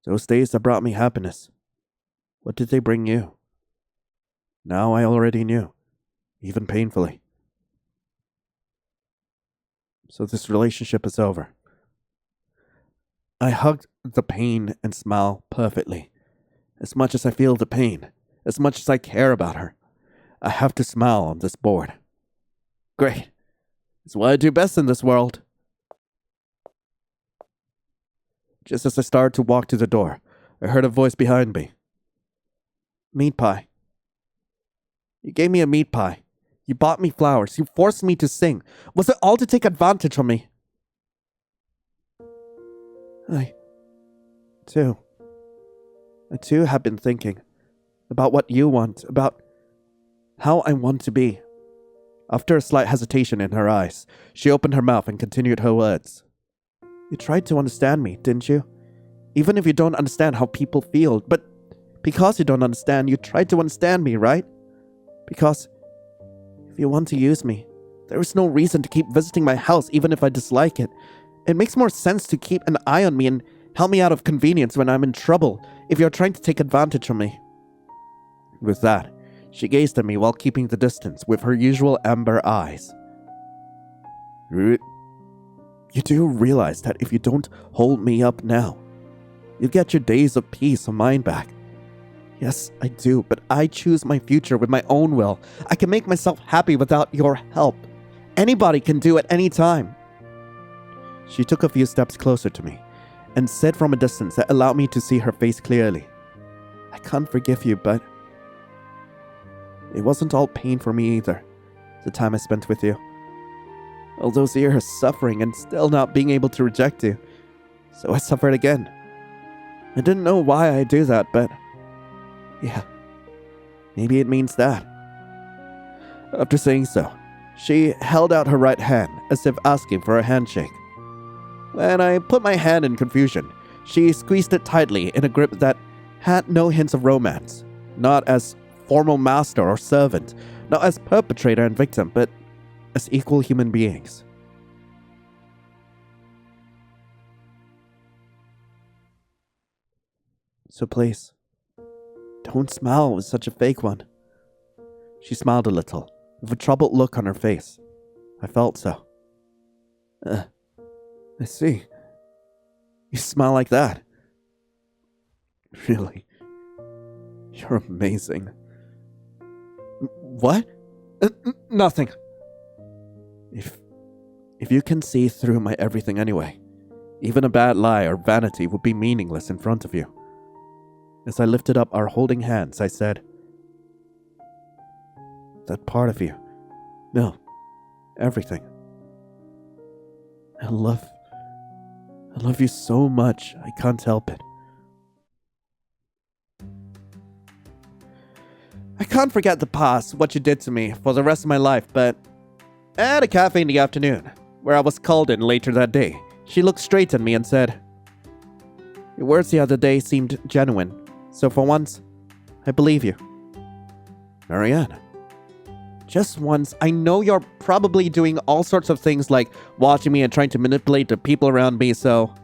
Those days that brought me happiness, what did they bring you? Now I already knew, even painfully. So this relationship is over. I hugged the pain and smile perfectly. As much as I feel the pain, as much as I care about her, I have to smile on this board. Great. It's what I do best in this world. Just as I started to walk to the door, I heard a voice behind me. Meat pie. You gave me a meat pie. You bought me flowers. You forced me to sing. Was it all to take advantage of me? I too have been thinking about what you want, about how I want to be. After a slight hesitation in her eyes, she opened her mouth and continued her words. You tried to understand me, didn't you? Even if you don't understand how people feel, but because you don't understand, you tried to understand me, right? Because if you want to use me, there is no reason to keep visiting my house even if I dislike it. It makes more sense to keep an eye on me and help me out of convenience when I'm in trouble if you're trying to take advantage of me. With that, she gazed at me while keeping the distance with her usual amber eyes. You do realize that if you don't hold me up now, you get your days of peace of mind back. Yes, I do, but I choose my future with my own will. I can make myself happy without your help. Anybody can do at any time. She took a few steps closer to me, and said from a distance that allowed me to see her face clearly. I can't forgive you, but it wasn't all pain for me either, the time I spent with you. All those years suffering and still not being able to reject you. So I suffered again. I didn't know why I do that, but yeah, maybe it means that. After saying so, she held out her right hand as if asking for a handshake. When I put my hand in confusion, she squeezed it tightly in a grip that had no hints of romance, not as formal master or servant, not as perpetrator and victim, but as equal human beings. So please, don't smile with such a fake one. She smiled a little, with a troubled look on her face. I felt so. I see. You smile like that. Really? You're amazing. What? Nothing. If you can see through my everything anyway, even a bad lie or vanity would be meaningless in front of you. As I lifted up our holding hands, I said, that part of you. No, everything. I love you so much, I can't help it. I can't forget the past, what you did to me for the rest of my life, but at a cafe in the afternoon, where I was called in later that day, she looked straight at me and said, your words the other day seemed genuine, so for once, I believe you. Marianne. Just once, I know you're probably doing all sorts of things like watching me and trying to manipulate the people around me, so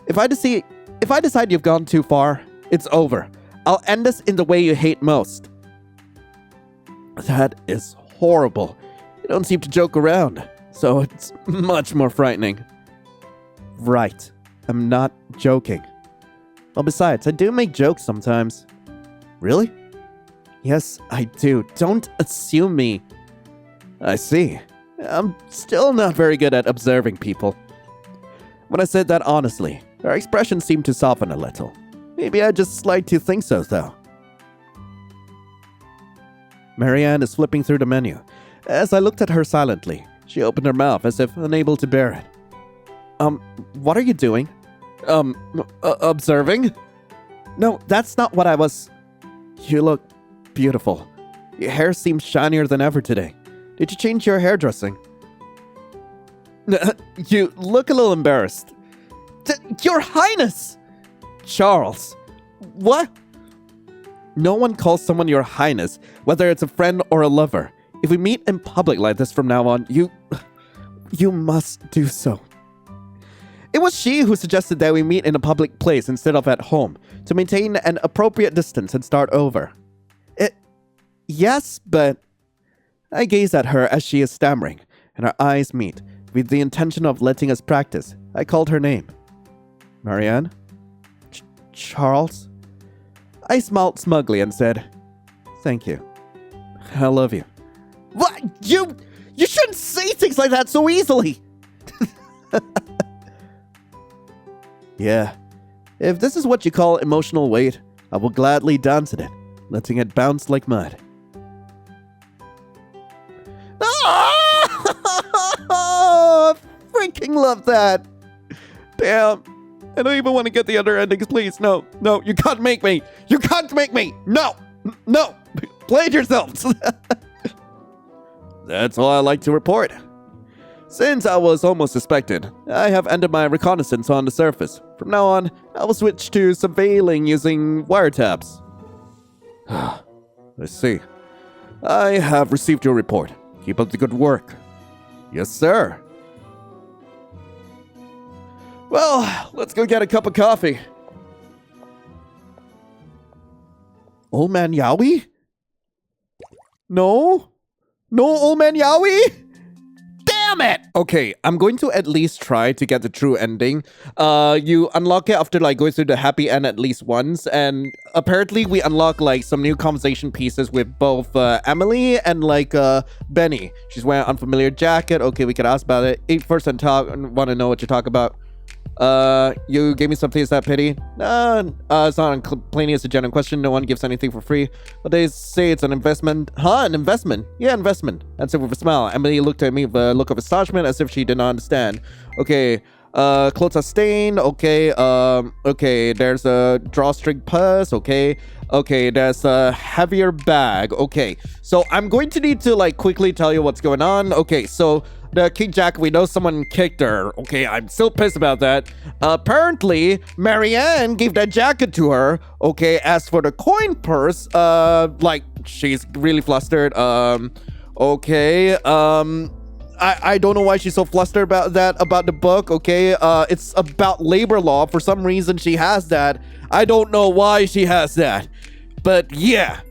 if I decide you've gone too far, it's over. I'll end this in the way you hate most. That is horrible. You don't seem to joke around, so it's much more frightening. Right. I'm not joking. Well, besides, I do make jokes sometimes. Really? Yes, I do. Don't assume me. I see. I'm still not very good at observing people. When I said that honestly, her expression seemed to soften a little. Maybe I just like to think so, though. Marianne is flipping through the menu. As I looked at her silently, she opened her mouth as if unable to bear it. What are you doing? Observing? No, that's not what I was... You look beautiful. Your hair seems shinier than ever today. Did you change your hairdressing? You look a little embarrassed. Your Highness! Charles. What? No one calls someone your Highness, whether it's a friend or a lover. If we meet in public like this from now on, you must do so. It was she who suggested that we meet in a public place instead of at home, to maintain an appropriate distance and start over. Yes, but... I gaze at her as she is stammering, and our eyes meet, with the intention of letting us practice. I called her name. Marianne? Charles? I smiled smugly and said, thank you. I love you. What? You shouldn't say things like that so easily! Yeah. If this is what you call emotional weight, I will gladly dance in it, letting it bounce like mud. Oh, I freaking love that. Damn. I don't even want to get the other endings, please. No, you can't make me. You can't make me. No. Play it yourselves. That's all I like to report. Since I was almost suspected, I have ended my reconnaissance on the surface. From now on, I will switch to surveilling using wiretaps. I see. I have received your report. Keep up the good work. Yes, sir. Well, let's go get a cup of coffee. Old Man Yowie? No, Old Man Yowie? Damn it! Okay, I'm going to at least try to get the true ending. You unlock it after like going through the happy end at least once, and apparently we unlock like some new conversation pieces with both Emily and like Benny. She's wearing an unfamiliar jacket. Okay, we can ask about it. Eat first and talk. Want to know what you talk about. You gave me something, is that pity? It's not plainly it's a genuine question. No one gives anything for free. But they say it's an investment. Huh? An investment? Yeah, investment. Answered with a smile. Emily looked at me with a look of astonishment as if she did not understand. Okay, clothes are stained. Okay, okay, there's a drawstring purse. Okay, there's a heavier bag. Okay, so I'm going to need to like quickly tell you what's going on. Okay, so the King Jack, we know someone kicked her. Okay, I'm still pissed about that. Apparently, Marianne gave that jacket to her. Okay, as for the coin purse, like, she's really flustered. Okay, I don't know why she's so flustered about that, about the book, okay? It's about labor law. For some reason, she has that. I don't know why she has that. But yeah,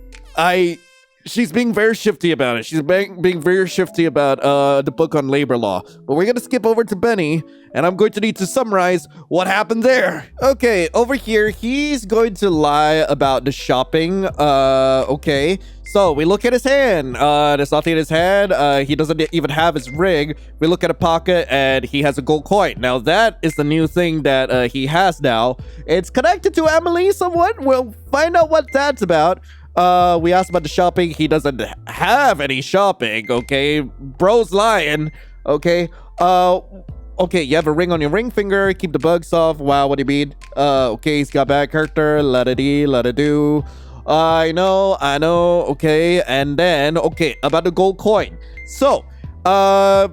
she's being very shifty about it. She's being very shifty about the book on labor law. But we're gonna skip over to Benny, and I'm going to need to summarize what happened there. Okay, over here, he's going to lie about the shopping. Okay. So we look at his hand. There's nothing in his hand. He doesn't even have his ring. We look at a pocket, and he has a gold coin. Now that is the new thing that he has now. It's connected to Emily somewhat. We'll find out what that's about. We asked about the shopping. He doesn't have any shopping, okay? Bro's lying, okay? Okay, you have a ring on your ring finger. Keep the bugs off. Wow, what do you mean? Okay, he's got bad character. La-da-dee, la-da-do. I know, okay. And then, okay, about the gold coin. So, the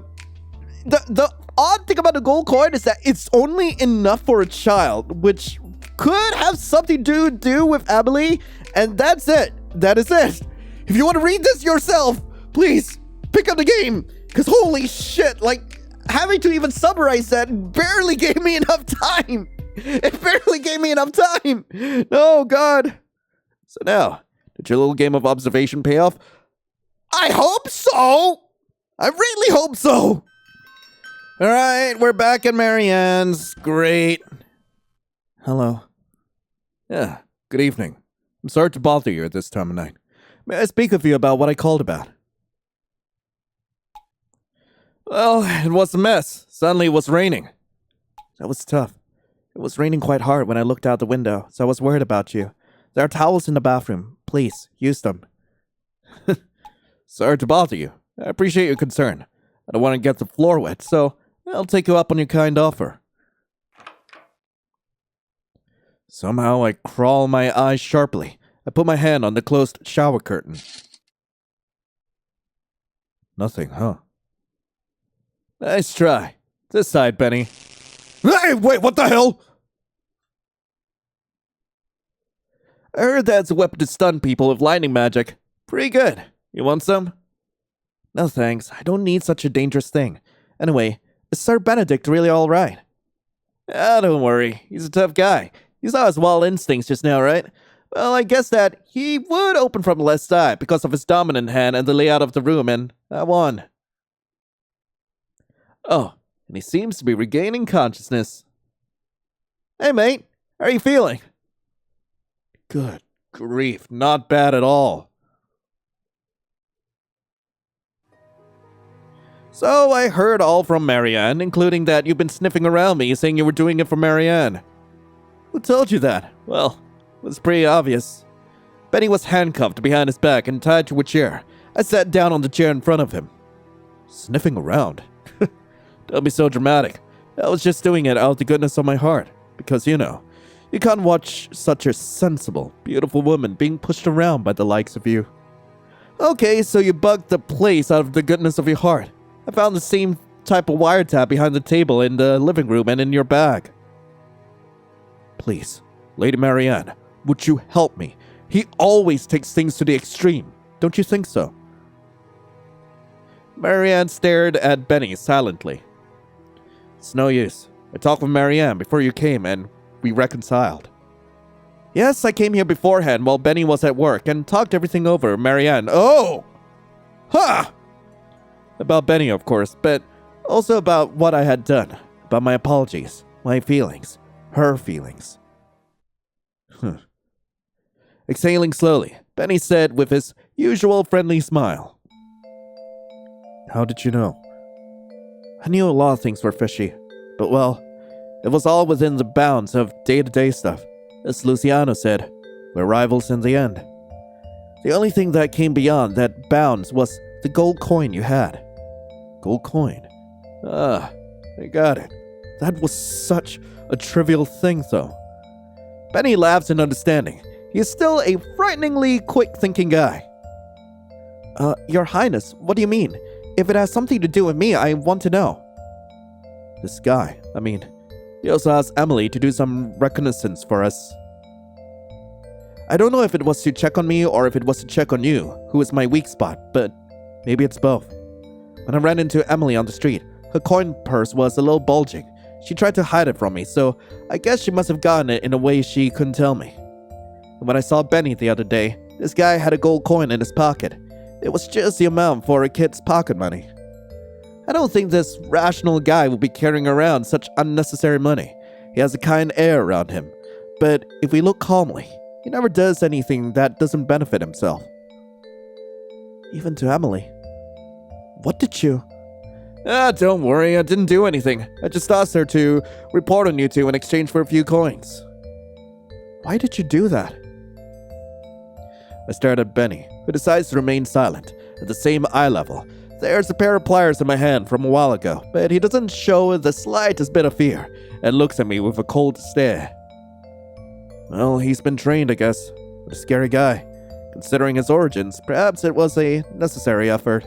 odd thing about the gold coin is that it's only enough for a child, which could have something to do with Emily, and that's it. That is it. If you want to read this yourself, please pick up the game, because holy shit, like, having to even summarize that barely gave me enough time. It barely gave me enough time. Oh, God. So now, did your little game of observation pay off? I hope so! I really hope so! Alright, we're back at Marianne's. Great. Hello. Yeah, good evening. I'm sorry to bother you at this time of night. May I speak with you about what I called about? Well, it was a mess. Suddenly it was raining. That was tough. It was raining quite hard when I looked out the window, so I was worried about you. There are towels in the bathroom. Please, use them. Sorry to bother you. I appreciate your concern. I don't want to get the floor wet, so I'll take you up on your kind offer. Somehow I crawl my eyes sharply. I put my hand on the closed shower curtain. Nothing, huh? Nice try. This side, Benny. Hey, wait, what the hell? I heard that's a weapon to stun people with lightning magic. Pretty good. You want some? No thanks, I don't need such a dangerous thing. Anyway, is Sir Benedict really alright? Ah, don't worry. He's a tough guy. You saw his wild instincts just now, right? Well, I guess that he would open from the left side because of his dominant hand and the layout of the room, and I won. Oh, and he seems to be regaining consciousness. Hey, mate. How are you feeling? Good grief, not bad at all. So I heard all from Marianne, including that you've been sniffing around me, saying you were doing it for Marianne. Who told you that? Well, it was pretty obvious. Benny was handcuffed behind his back and tied to a chair. I sat down on the chair in front of him. Sniffing around? Don't be so dramatic. I was just doing it out of the goodness of my heart. Because, you know, you can't watch such a sensible, beautiful woman being pushed around by the likes of you. Okay, so you bugged the place out of the goodness of your heart. I found the same type of wiretap behind the table in the living room and in your bag. Please, Lady Marianne, would you help me? He always takes things to the extreme. Don't you think so? Marianne stared at Benny silently. It's no use. I talked with Marianne before you came and we reconciled. Yes, I came here beforehand while Benny was at work and talked everything over. Marianne. Oh! Ha! About Benny, of course, but also about what I had done. About my apologies, my feelings, her feelings. Exhaling slowly, Benny said with his usual friendly smile. How did you know? I knew a lot of things were fishy, but well, It was all within the bounds of day-to-day stuff. As Luciano said, we're rivals in the end. The only thing that came beyond that bounds was the gold coin you had. Gold coin? Ah, I got it. That was such a trivial thing, though. Benny laughs in understanding. He is still a frighteningly quick-thinking guy. Your Highness, what do you mean? If it has something to do with me, I want to know. This guy, he also asked Emily to do some reconnaissance for us. I don't know if it was to check on me or if it was to check on you, who is my weak spot, but maybe it's both. When I ran into Emily on the street, her coin purse was a little bulging. She tried to hide it from me, so I guess she must have gotten it in a way she couldn't tell me. And when I saw Benny the other day, this guy had a gold coin in his pocket. It was just the amount for a kid's pocket money. I don't think this rational guy will be carrying around such unnecessary money. He has a kind air around him, but if we look calmly, he never does anything that doesn't benefit himself. Even to Emily. What did you... don't worry, I didn't do anything. I just asked her to report on you two in exchange for a few coins. Why did you do that? I stared at Benny, who decides to remain silent, at the same eye level. There's a pair of pliers in my hand from a while ago, but he doesn't show the slightest bit of fear, and looks at me with a cold stare. Well, he's been trained, I guess. But a scary guy. Considering his origins, perhaps it was a necessary effort.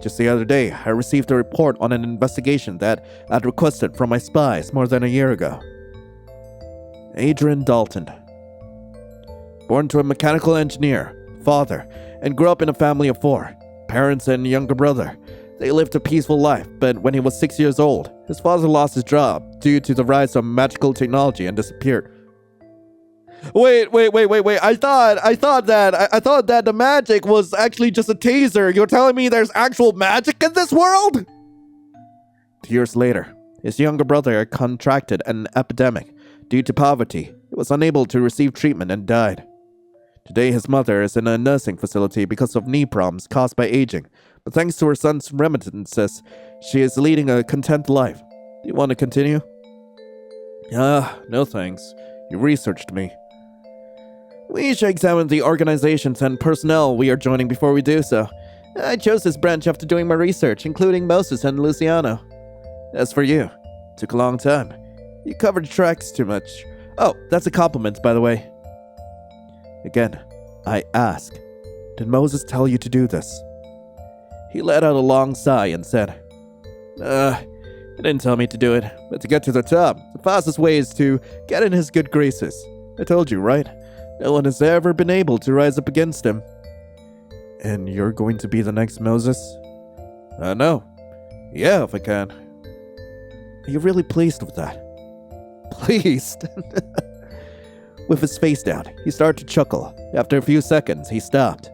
Just the other day, I received a report on an investigation that I'd requested from my spies more than a year ago. Adrian Dalton. Born to a mechanical engineer, father, and grew up in a family of 4, parents and younger brother. They lived a peaceful life, but when he was 6 years old, his father lost his job due to the rise of magical technology and disappeared. Wait. I thought that the magic was actually just a taser. You're telling me there's actual magic in this world? 2 years later, his younger brother contracted an epidemic. Due to poverty, he was unable to receive treatment and died. Today, his mother is in a nursing facility because of knee problems caused by aging, but thanks to her son's remittances, she is leading a content life. Do you want to continue? No thanks. You researched me. We should examine the organizations and personnel we are joining before we do so. I chose this branch after doing my research, including Moses and Luciano. As for you, it took a long time. You covered tracks too much. Oh, that's a compliment, by the way. Again, I ask, did Moses tell you to do this? He let out a long sigh and said, he didn't tell me to do it, but to get to the top, the fastest way is to get in his good graces. I told you, right? No one has ever been able to rise up against him. And you're going to be the next Moses? No. Yeah, if I can. Are you really pleased with that? Pleased? With his face down, he started to chuckle. After a few seconds, he stopped.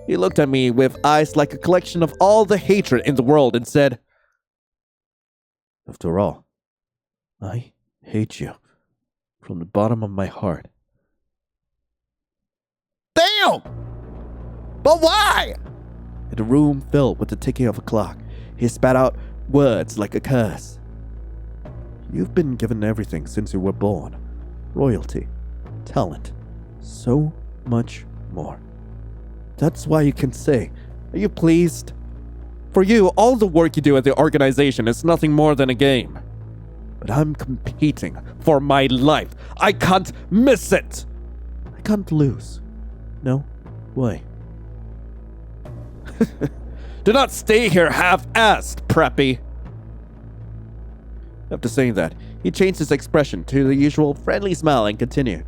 He looked at me with eyes like a collection of all the hatred in the world and said, After all, I hate you from the bottom of my heart. Damn! But why? In a room filled with the ticking of a clock, he spat out words like a curse. You've been given everything since you were born. Royalty, talent, so much more. That's why you can say, are you pleased? For you, all the work you do at the organization is nothing more than a game. But I'm competing for my life. I can't miss it. I can't lose. No way. Do not stay here half-assed, preppy. After saying that, he changed his expression to the usual friendly smile and continued.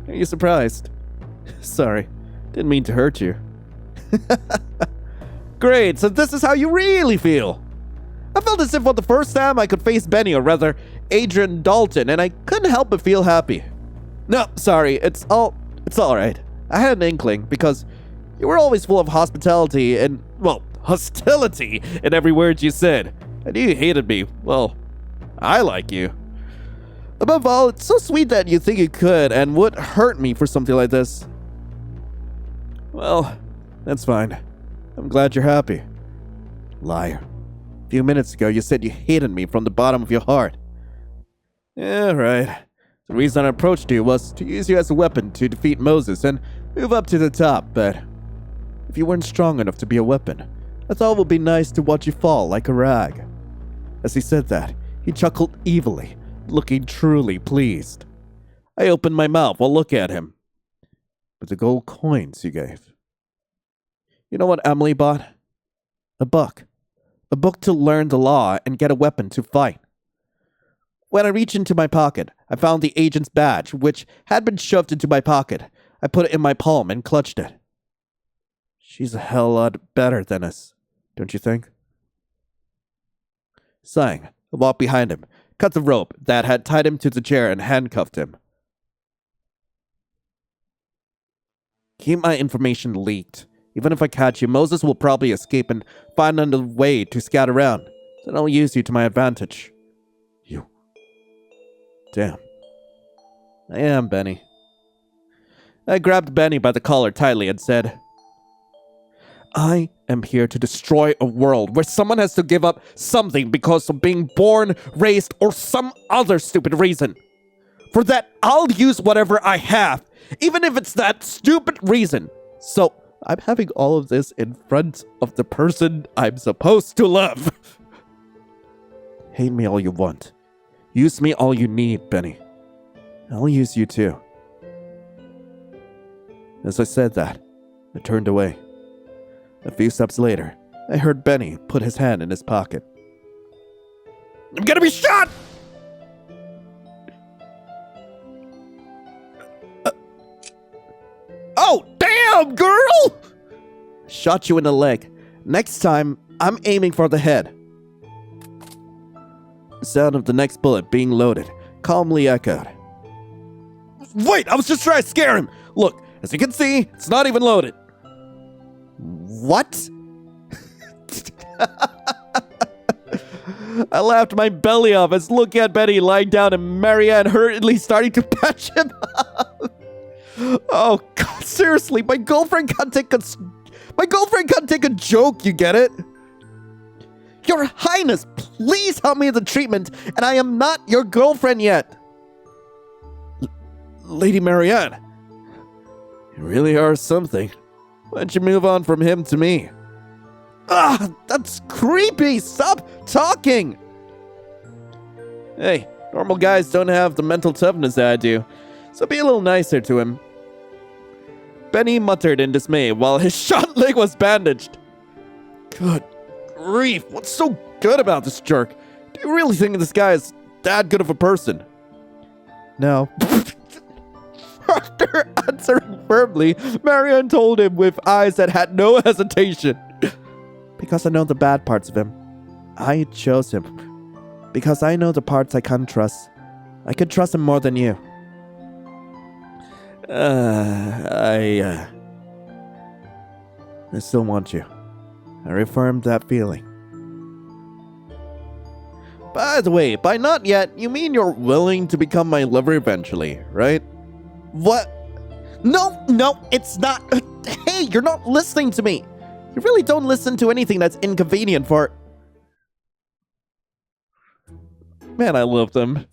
Are you surprised? Sorry, didn't mean to hurt you. Great, so this is how you really feel. I felt as if for the first time I could face Benny, or rather, Adrian Dalton, and I couldn't help but feel happy. No, sorry, it's all right. I had an inkling, because you were always full of hospitality and, well, hostility in every word you said. I knew you hated me. Well, I like you. Above all, it's so sweet that you think you could and would hurt me for something like this. Well, that's fine. I'm glad you're happy. Liar. A few minutes ago, you said you hated me from the bottom of your heart. Yeah, right. The reason I approached you was to use you as a weapon to defeat Moses and move up to the top, but if you weren't strong enough to be a weapon, I thought it would be nice to watch you fall like a rag. As he said that, he chuckled evilly, looking truly pleased. I opened my mouth while looking at him. But the gold coins you gave. You know what Emily bought? A book. A book to learn the law and get a weapon to fight. When I reached into my pocket, I found the agent's badge, which had been shoved into my pocket. I put it in my palm and clutched it. She's a hell lot better than us, don't you think? Sighing, I walked behind him, cut the rope that had tied him to the chair and handcuffed him. Keep my information leaked. Even if I catch you, Moses will probably escape and find another way to scout around. Then I'll use you to my advantage. You. Damn. I am, Benny. I grabbed Benny by the collar tightly and said, I am here to destroy a world where someone has to give up something because of being born, raised, or some other stupid reason. For that, I'll use whatever I have, even if it's that stupid reason. So, I'm having all of this in front of the person I'm supposed to love. Hate me all you want. Use me all you need, Benny. I'll use you too. As I said that, I turned away. A few steps later, I heard Benny put his hand in his pocket. I'm gonna be shot! Oh, damn, girl! Shot you in the leg. Next time, I'm aiming for the head. The sound of the next bullet being loaded calmly echoed. Wait, I was just trying to scare him! Look, as you can see, it's not even loaded. What? I laughed my belly off as looking at Betty lying down and Marianne hurriedly starting to patch him up. Oh God, seriously, my girlfriend can't take a joke, you get it? Your Highness, please help me with the treatment, and I am not your girlfriend yet. Lady Marianne, you really are something. Why don't you move on from him to me? Ah, that's creepy! Stop talking! Hey, normal guys don't have the mental toughness that I do, so be a little nicer to him. Benny muttered in dismay while his shot leg was bandaged. Good grief, what's so good about this jerk? Do you really think this guy is that good of a person? No. After answering firmly, Marianne told him with eyes that had no hesitation. Because I know the bad parts of him. I chose him. Because I know the parts I can't trust. I could trust him more than you. I still want you. I reaffirmed that feeling. By the way, by not yet, you mean you're willing to become my lover eventually, right? What? No, it's not. Hey, you're not listening to me. You really don't listen to anything that's inconvenient for... Man, I love them.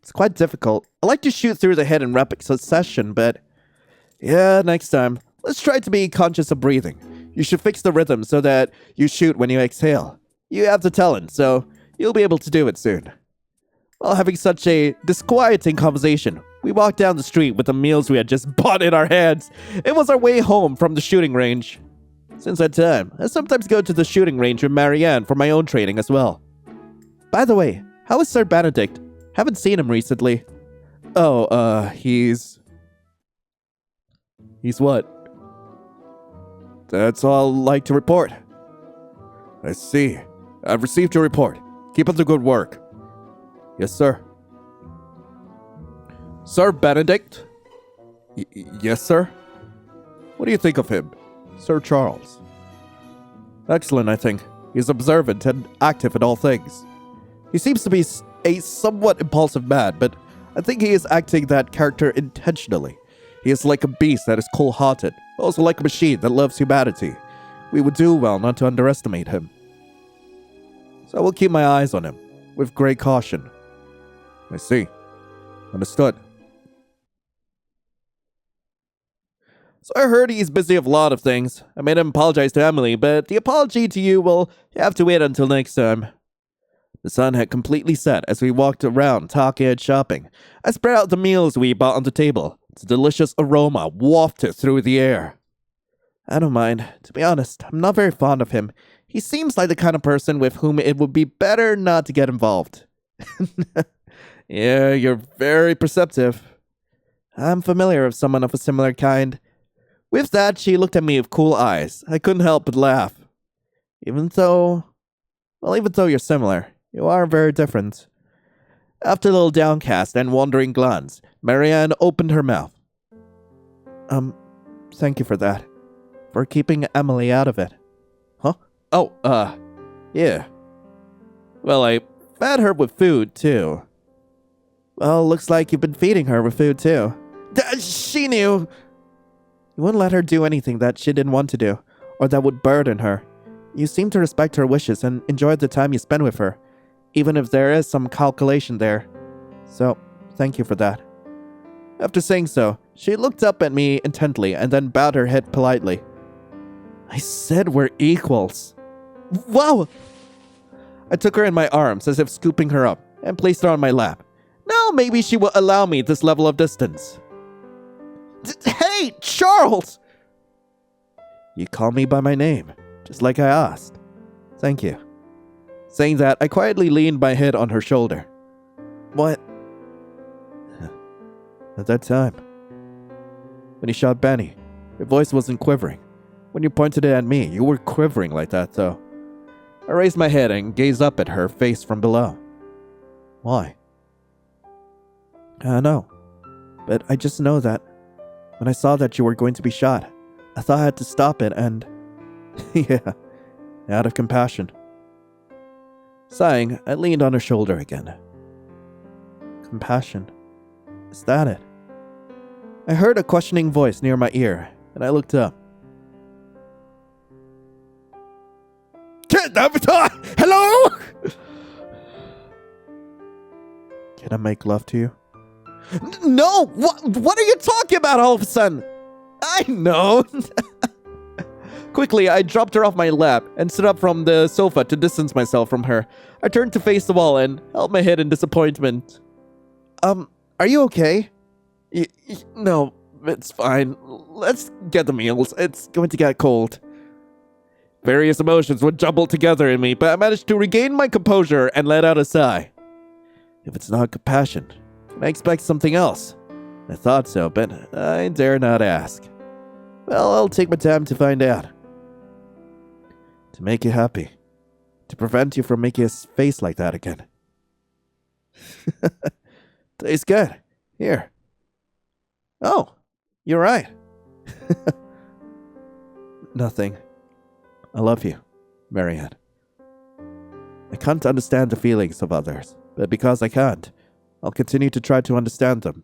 It's quite difficult. I like to shoot through the head in rapid succession, but... Yeah, next time. Let's try to be conscious of breathing. You should fix the rhythm so that you shoot when you exhale. You have the talent, so you'll be able to do it soon. While having such a disquieting conversation, we walked down the street with the meals we had just bought in our hands. It was our way home from the shooting range. Since that time, I sometimes go to the shooting range with Marianne for my own training as well. By the way, how is Sir Benedict? Haven't seen him recently. Oh, he's what? That's all I'd like to report. I see. I've received your report. Keep up the good work. Yes, sir. Sir Benedict? Yes, sir? What do you think of him? Sir Charles. Excellent, I think. He's observant and active in all things. He seems to be a somewhat impulsive man, but I think he is acting that character intentionally. He is like a beast that is cold-hearted, also like a machine that loves humanity. We would do well not to underestimate him. So I will keep my eyes on him, with great caution. I see. Understood. So I heard he's busy with a lot of things. I made him apologize to Emily, but the apology to you will have to wait until next time. The sun had completely set as we walked around talking and shopping. I spread out the meals we bought on the table. Its delicious aroma wafted through the air. I don't mind. To be honest, I'm not very fond of him. He seems like the kind of person with whom it would be better not to get involved. Yeah, you're very perceptive. I'm familiar with someone of a similar kind. With that, she looked at me with cool eyes. I couldn't help but laugh. Even though you're similar, you are very different. After a little downcast and wondering glance, Marianne opened her mouth. Thank you for that. For keeping Emily out of it. Huh? Oh, yeah. Well, I fed her with food, too. Well, looks like you've been feeding her with food, too. She knew. You wouldn't let her do anything that she didn't want to do, or that would burden her. You seem to respect her wishes and enjoy the time you spend with her, even if there is some calculation there. So, thank you for that. After saying so, she looked up at me intently and then bowed her head politely. I said we're equals. Wow! I took her in my arms as if scooping her up and placed her on my lap. Now maybe she will allow me this level of distance. Hey, Charles! You call me by my name, just like I asked. Thank you. Saying that, I quietly leaned my head on her shoulder. What? At that time, when you shot Benny, your voice wasn't quivering. When you pointed it at me, you were quivering like that, though. I raised my head and gazed up at her face from below. Why? I don't know, but I just know that when I saw that you were going to be shot, I thought I had to stop it and... yeah, out of compassion. Sighing, I leaned on her shoulder again. Compassion? Is that it? I heard a questioning voice near my ear, and I looked up. Hello? Can I make love to you? No! What are you talking about all of a sudden? I know! Quickly, I dropped her off my lap and stood up from the sofa to distance myself from her. I turned to face the wall and held my head in disappointment. Are you okay? No, it's fine. Let's get the meals. It's going to get cold. Various emotions were jumbled together in me, but I managed to regain my composure and let out a sigh. If it's not compassion, can I expect something else? I thought so, but I dare not ask. Well, I'll take my time to find out. To make you happy. To prevent you from making a face like that again. Tastes good. Here. Oh, you're right. Nothing. I love you, Marianne. I can't understand the feelings of others, but because I can't, I'll continue to try to understand them.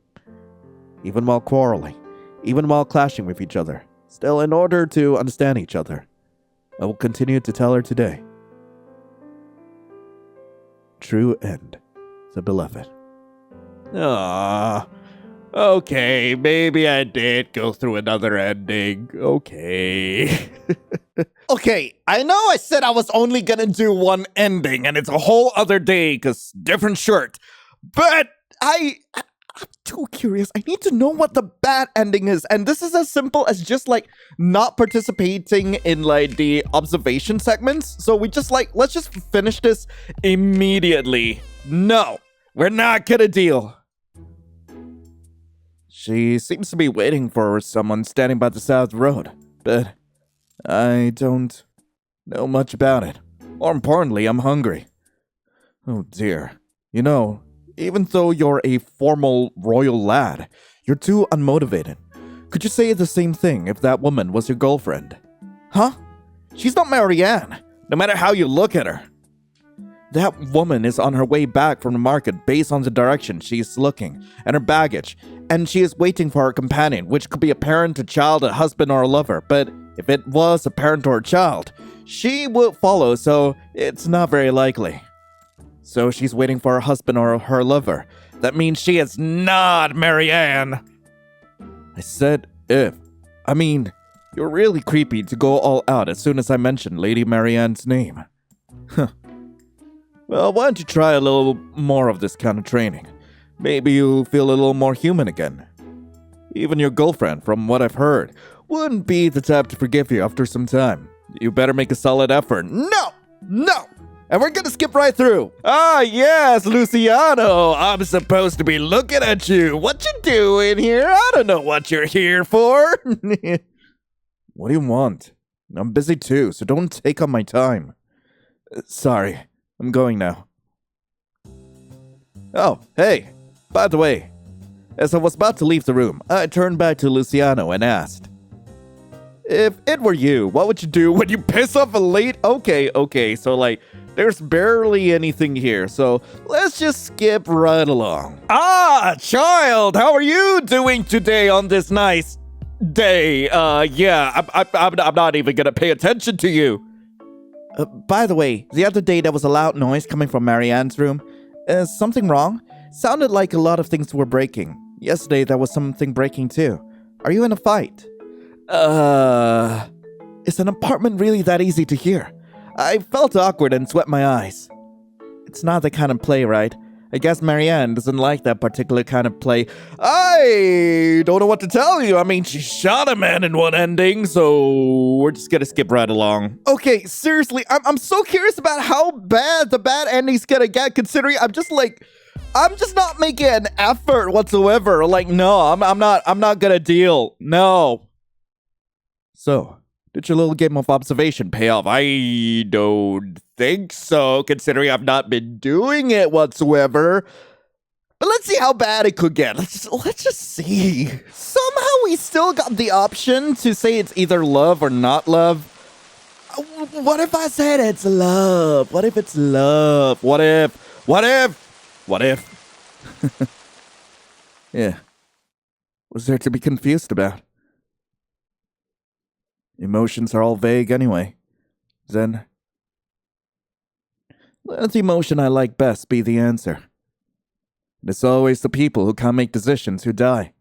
Even while quarreling, even while clashing with each other, still in order to understand each other. I will continue to tell her today. True end, the beloved. Ah, okay, maybe I did go through another ending. Okay. Okay, I know I said I was only gonna do one ending, and it's a whole other day, because different shirt. But I'm too curious. I need to know what the bad ending is. And this is as simple as just, like, not participating in, like, the observation segments. So we just, like, let's just finish this immediately. No, we're not gonna deal. She seems to be waiting for someone standing by the south road, but I don't know much about it. More importantly, I'm hungry. Oh dear. You know, even though you're a formal royal lad, you're too unmotivated. Could you say the same thing if that woman was your girlfriend? Huh? She's not Marianne, no matter how you look at her. That woman is on her way back from the market based on the direction she is looking, and her baggage, and she is waiting for her companion, which could be a parent, a child, a husband, or a lover. But if it was a parent or a child, she would follow, so it's not very likely. So she's waiting for her husband or her lover. That means she is not Marianne. I said if. I mean, you're really creepy to go all out as soon as I mentioned Lady Marianne's name. Huh. Well, why don't you try a little more of this kind of training? Maybe you'll feel a little more human again. Even your girlfriend, from what I've heard, wouldn't be the type to forgive you after some time. You better make a solid effort. No! No! And we're gonna skip right through. Ah, yes, Luciano. I'm supposed to be looking at you. What you doing here? I don't know what you're here for. What do you want? I'm busy too, so don't take up my time. Sorry, I'm going now. Oh, hey. By the way, as I was about to leave the room, I turned back to Luciano and asked, if it were you, what would you do when you piss off a late? Okay, so like, there's barely anything here, so let's just skip right along. Ah, child, how are you doing today on this nice day? I'm not even gonna pay attention to you. By the way, the other day there was a loud noise coming from Marianne's room. Is something wrong? Sounded like a lot of things were breaking. Yesterday there was something breaking too. Are you in a fight? Is an apartment really that easy to hear? I felt awkward and swept my eyes. It's not the kind of play, right? I guess Marianne doesn't like that particular kind of play. I don't know what to tell you. I mean, she shot a man in one ending, so we're just gonna skip right along. Okay, seriously, I'm so curious about how bad the bad ending's gonna get, considering I'm just not making an effort whatsoever. Like, no, I'm not gonna deal. No. So, did your little game of observation pay off? I don't think so, considering I've not been doing it whatsoever. But let's see how bad it could get. Let's just see. Somehow we still got the option to say it's either love or not love. What if I said it's love? What if it's love? What if? Yeah. What's there to be confused about? Emotions are all vague anyway. Then, let the emotion I like best be the answer. It's always the people who can't make decisions who die.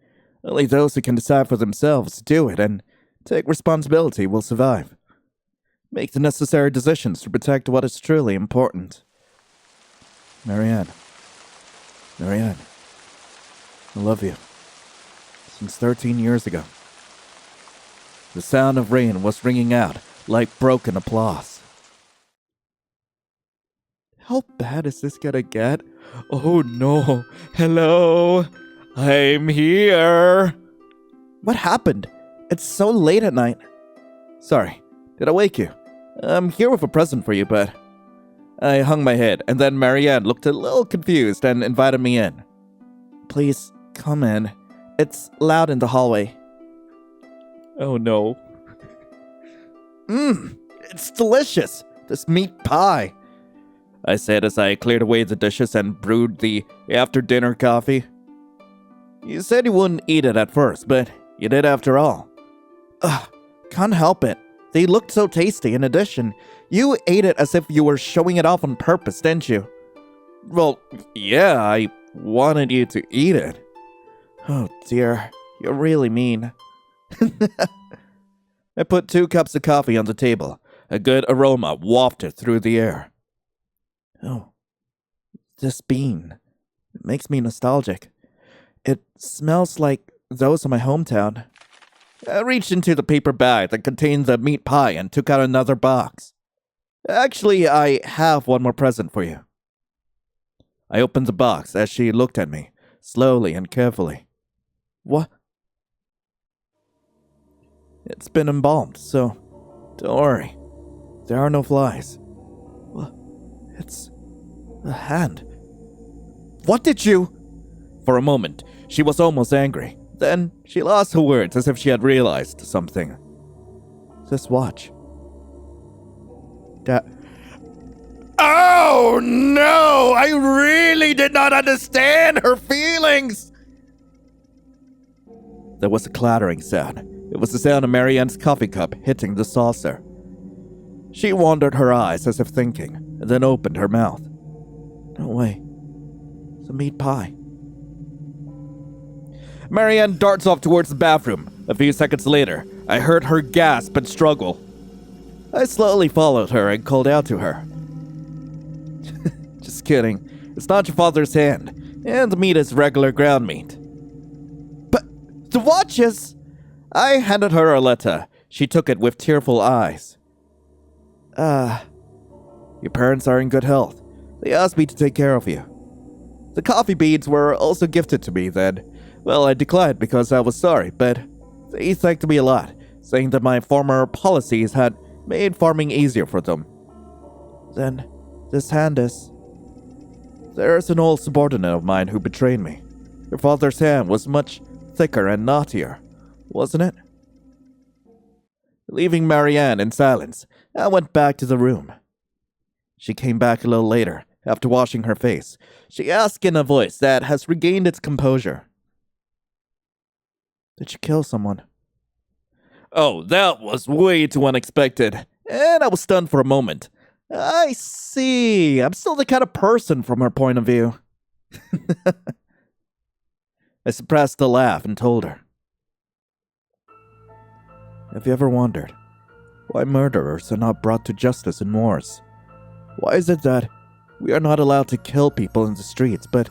Only those who can decide for themselves do it and take responsibility will survive. Make the necessary decisions to protect what is truly important. Marianne, I love you. Since 13 years ago. The sound of rain was ringing out like broken applause. How bad is this gonna get? Oh no. Hello. I'm here. What happened? It's so late at night. Sorry, did I wake you? I'm here with a present for you, but... I hung my head, and then Marianne looked a little confused and invited me in. Please, come in. It's loud in the hallway. Oh no. It's delicious. This meat pie. I said as I cleared away the dishes and brewed the after-dinner coffee. You said you wouldn't eat it at first, but you did after all. Can't help it. They looked so tasty. In addition, you ate it as if you were showing it off on purpose, didn't you? Well, yeah, I wanted you to eat it. Oh dear, you're really mean. I put 2 cups of coffee on the table. A good aroma wafted through the air. Oh, this bean. It makes me nostalgic. It smells like those in my hometown. I reached into the paper bag that contained the meat pie and took out another box. Actually, I have one more present for you. I opened the box as she looked at me, slowly and carefully. What? It's been embalmed, so don't worry. There are no flies. What? It's a hand. What did you? For a moment, she was almost angry. Then she lost her words as if she had realized something. This watch. Oh no! I really did not understand her feelings! There was a clattering sound. It was the sound of Marianne's coffee cup hitting the saucer. She wandered her eyes as if thinking, and then opened her mouth. No way. It's a meat pie. Marianne darts off towards the bathroom. A few seconds later, I heard her gasp and struggle. I slowly followed her and called out to her. Just kidding. It's not your father's hand. And the meat is regular ground meat. But the watches! I handed her a letter. She took it with tearful eyes. Your parents are in good health. They asked me to take care of you. The coffee beans were also gifted to me then. Well, I declined because I was sorry, but they thanked me a lot, saying that my former policies had made farming easier for them. Then, this hand is... There's an old subordinate of mine who betrayed me. Your father's hand was much thicker and knottier, wasn't it? Leaving Marianne in silence, I went back to the room. She came back a little later, after washing her face. She asked in a voice that has regained its composure. Did you kill someone? Oh, that was way too unexpected. And I was stunned for a moment. I see. I'm still the kind of person from her point of view. I suppressed a laugh and told her. Have you ever wondered why murderers are not brought to justice in wars? Why is it that we are not allowed to kill people in the streets, but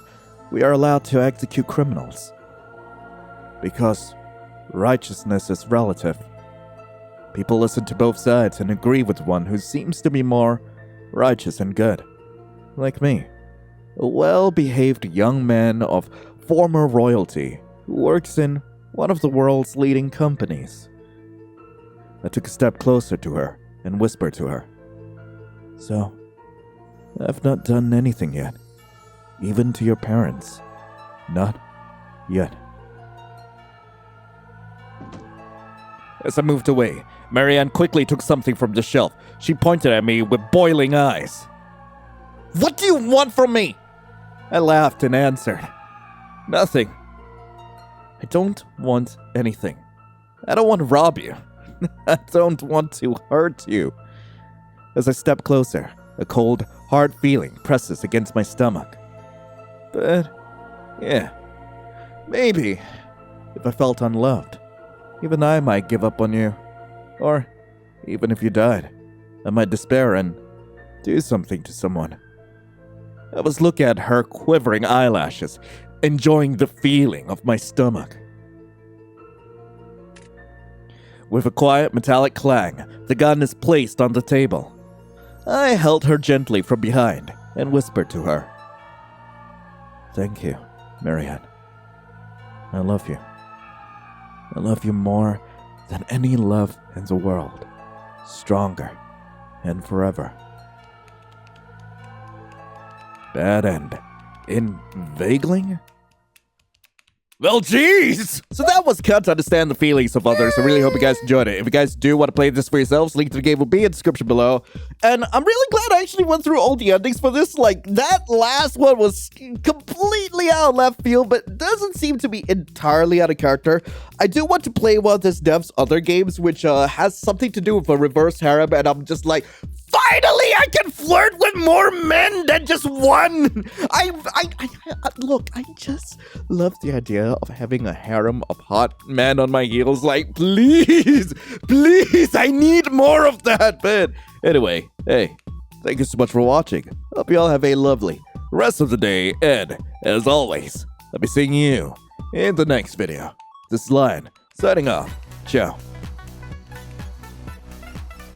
we are allowed to execute criminals? Because righteousness is relative. People listen to both sides and agree with one who seems to be more righteous and good. Like me, a well-behaved young man of former royalty who works in one of the world's leading companies. I took a step closer to her and whispered to her. So, I've not done anything yet. Even to your parents. Not yet. As I moved away, Marianne quickly took something from the shelf. She pointed at me with boiling eyes. What do you want from me? I laughed and answered. Nothing. I don't want anything. I don't want to rob you. I don't want to hurt you. As I step closer, a cold, hard feeling presses against my stomach. But, yeah, maybe, if I felt unloved, even I might give up on you. Or, even if you died, I might despair and do something to someone. I was looking at her quivering eyelashes, enjoying the feeling of my stomach. With a quiet metallic clang, the gun is placed on the table. I held her gently from behind and whispered to her. Thank you, Marianne. I love you. I love you more than any love in the world. Stronger and forever. Bad end. Inveigling? Well, jeez! So that was Cut to Understand the Feelings of Others. I really hope you guys enjoyed it. If you guys do want to play this for yourselves, link to the game will be in the description below. And I'm really glad I actually went through all the endings for this. Like, that last one was completely out of left field, but doesn't seem to be entirely out of character. I do want to play one of this dev's other games, which has something to do with a reverse harem, and I'm just like, finally, I can flirt with more men than just one. Look, I just love the idea of having a harem of hot men on my heels. Like, please, I need more of that. But anyway, hey, thank you so much for watching. Hope you all have a lovely rest of the day. And as always, I'll be seeing you in the next video. This is Lion, signing off. Ciao.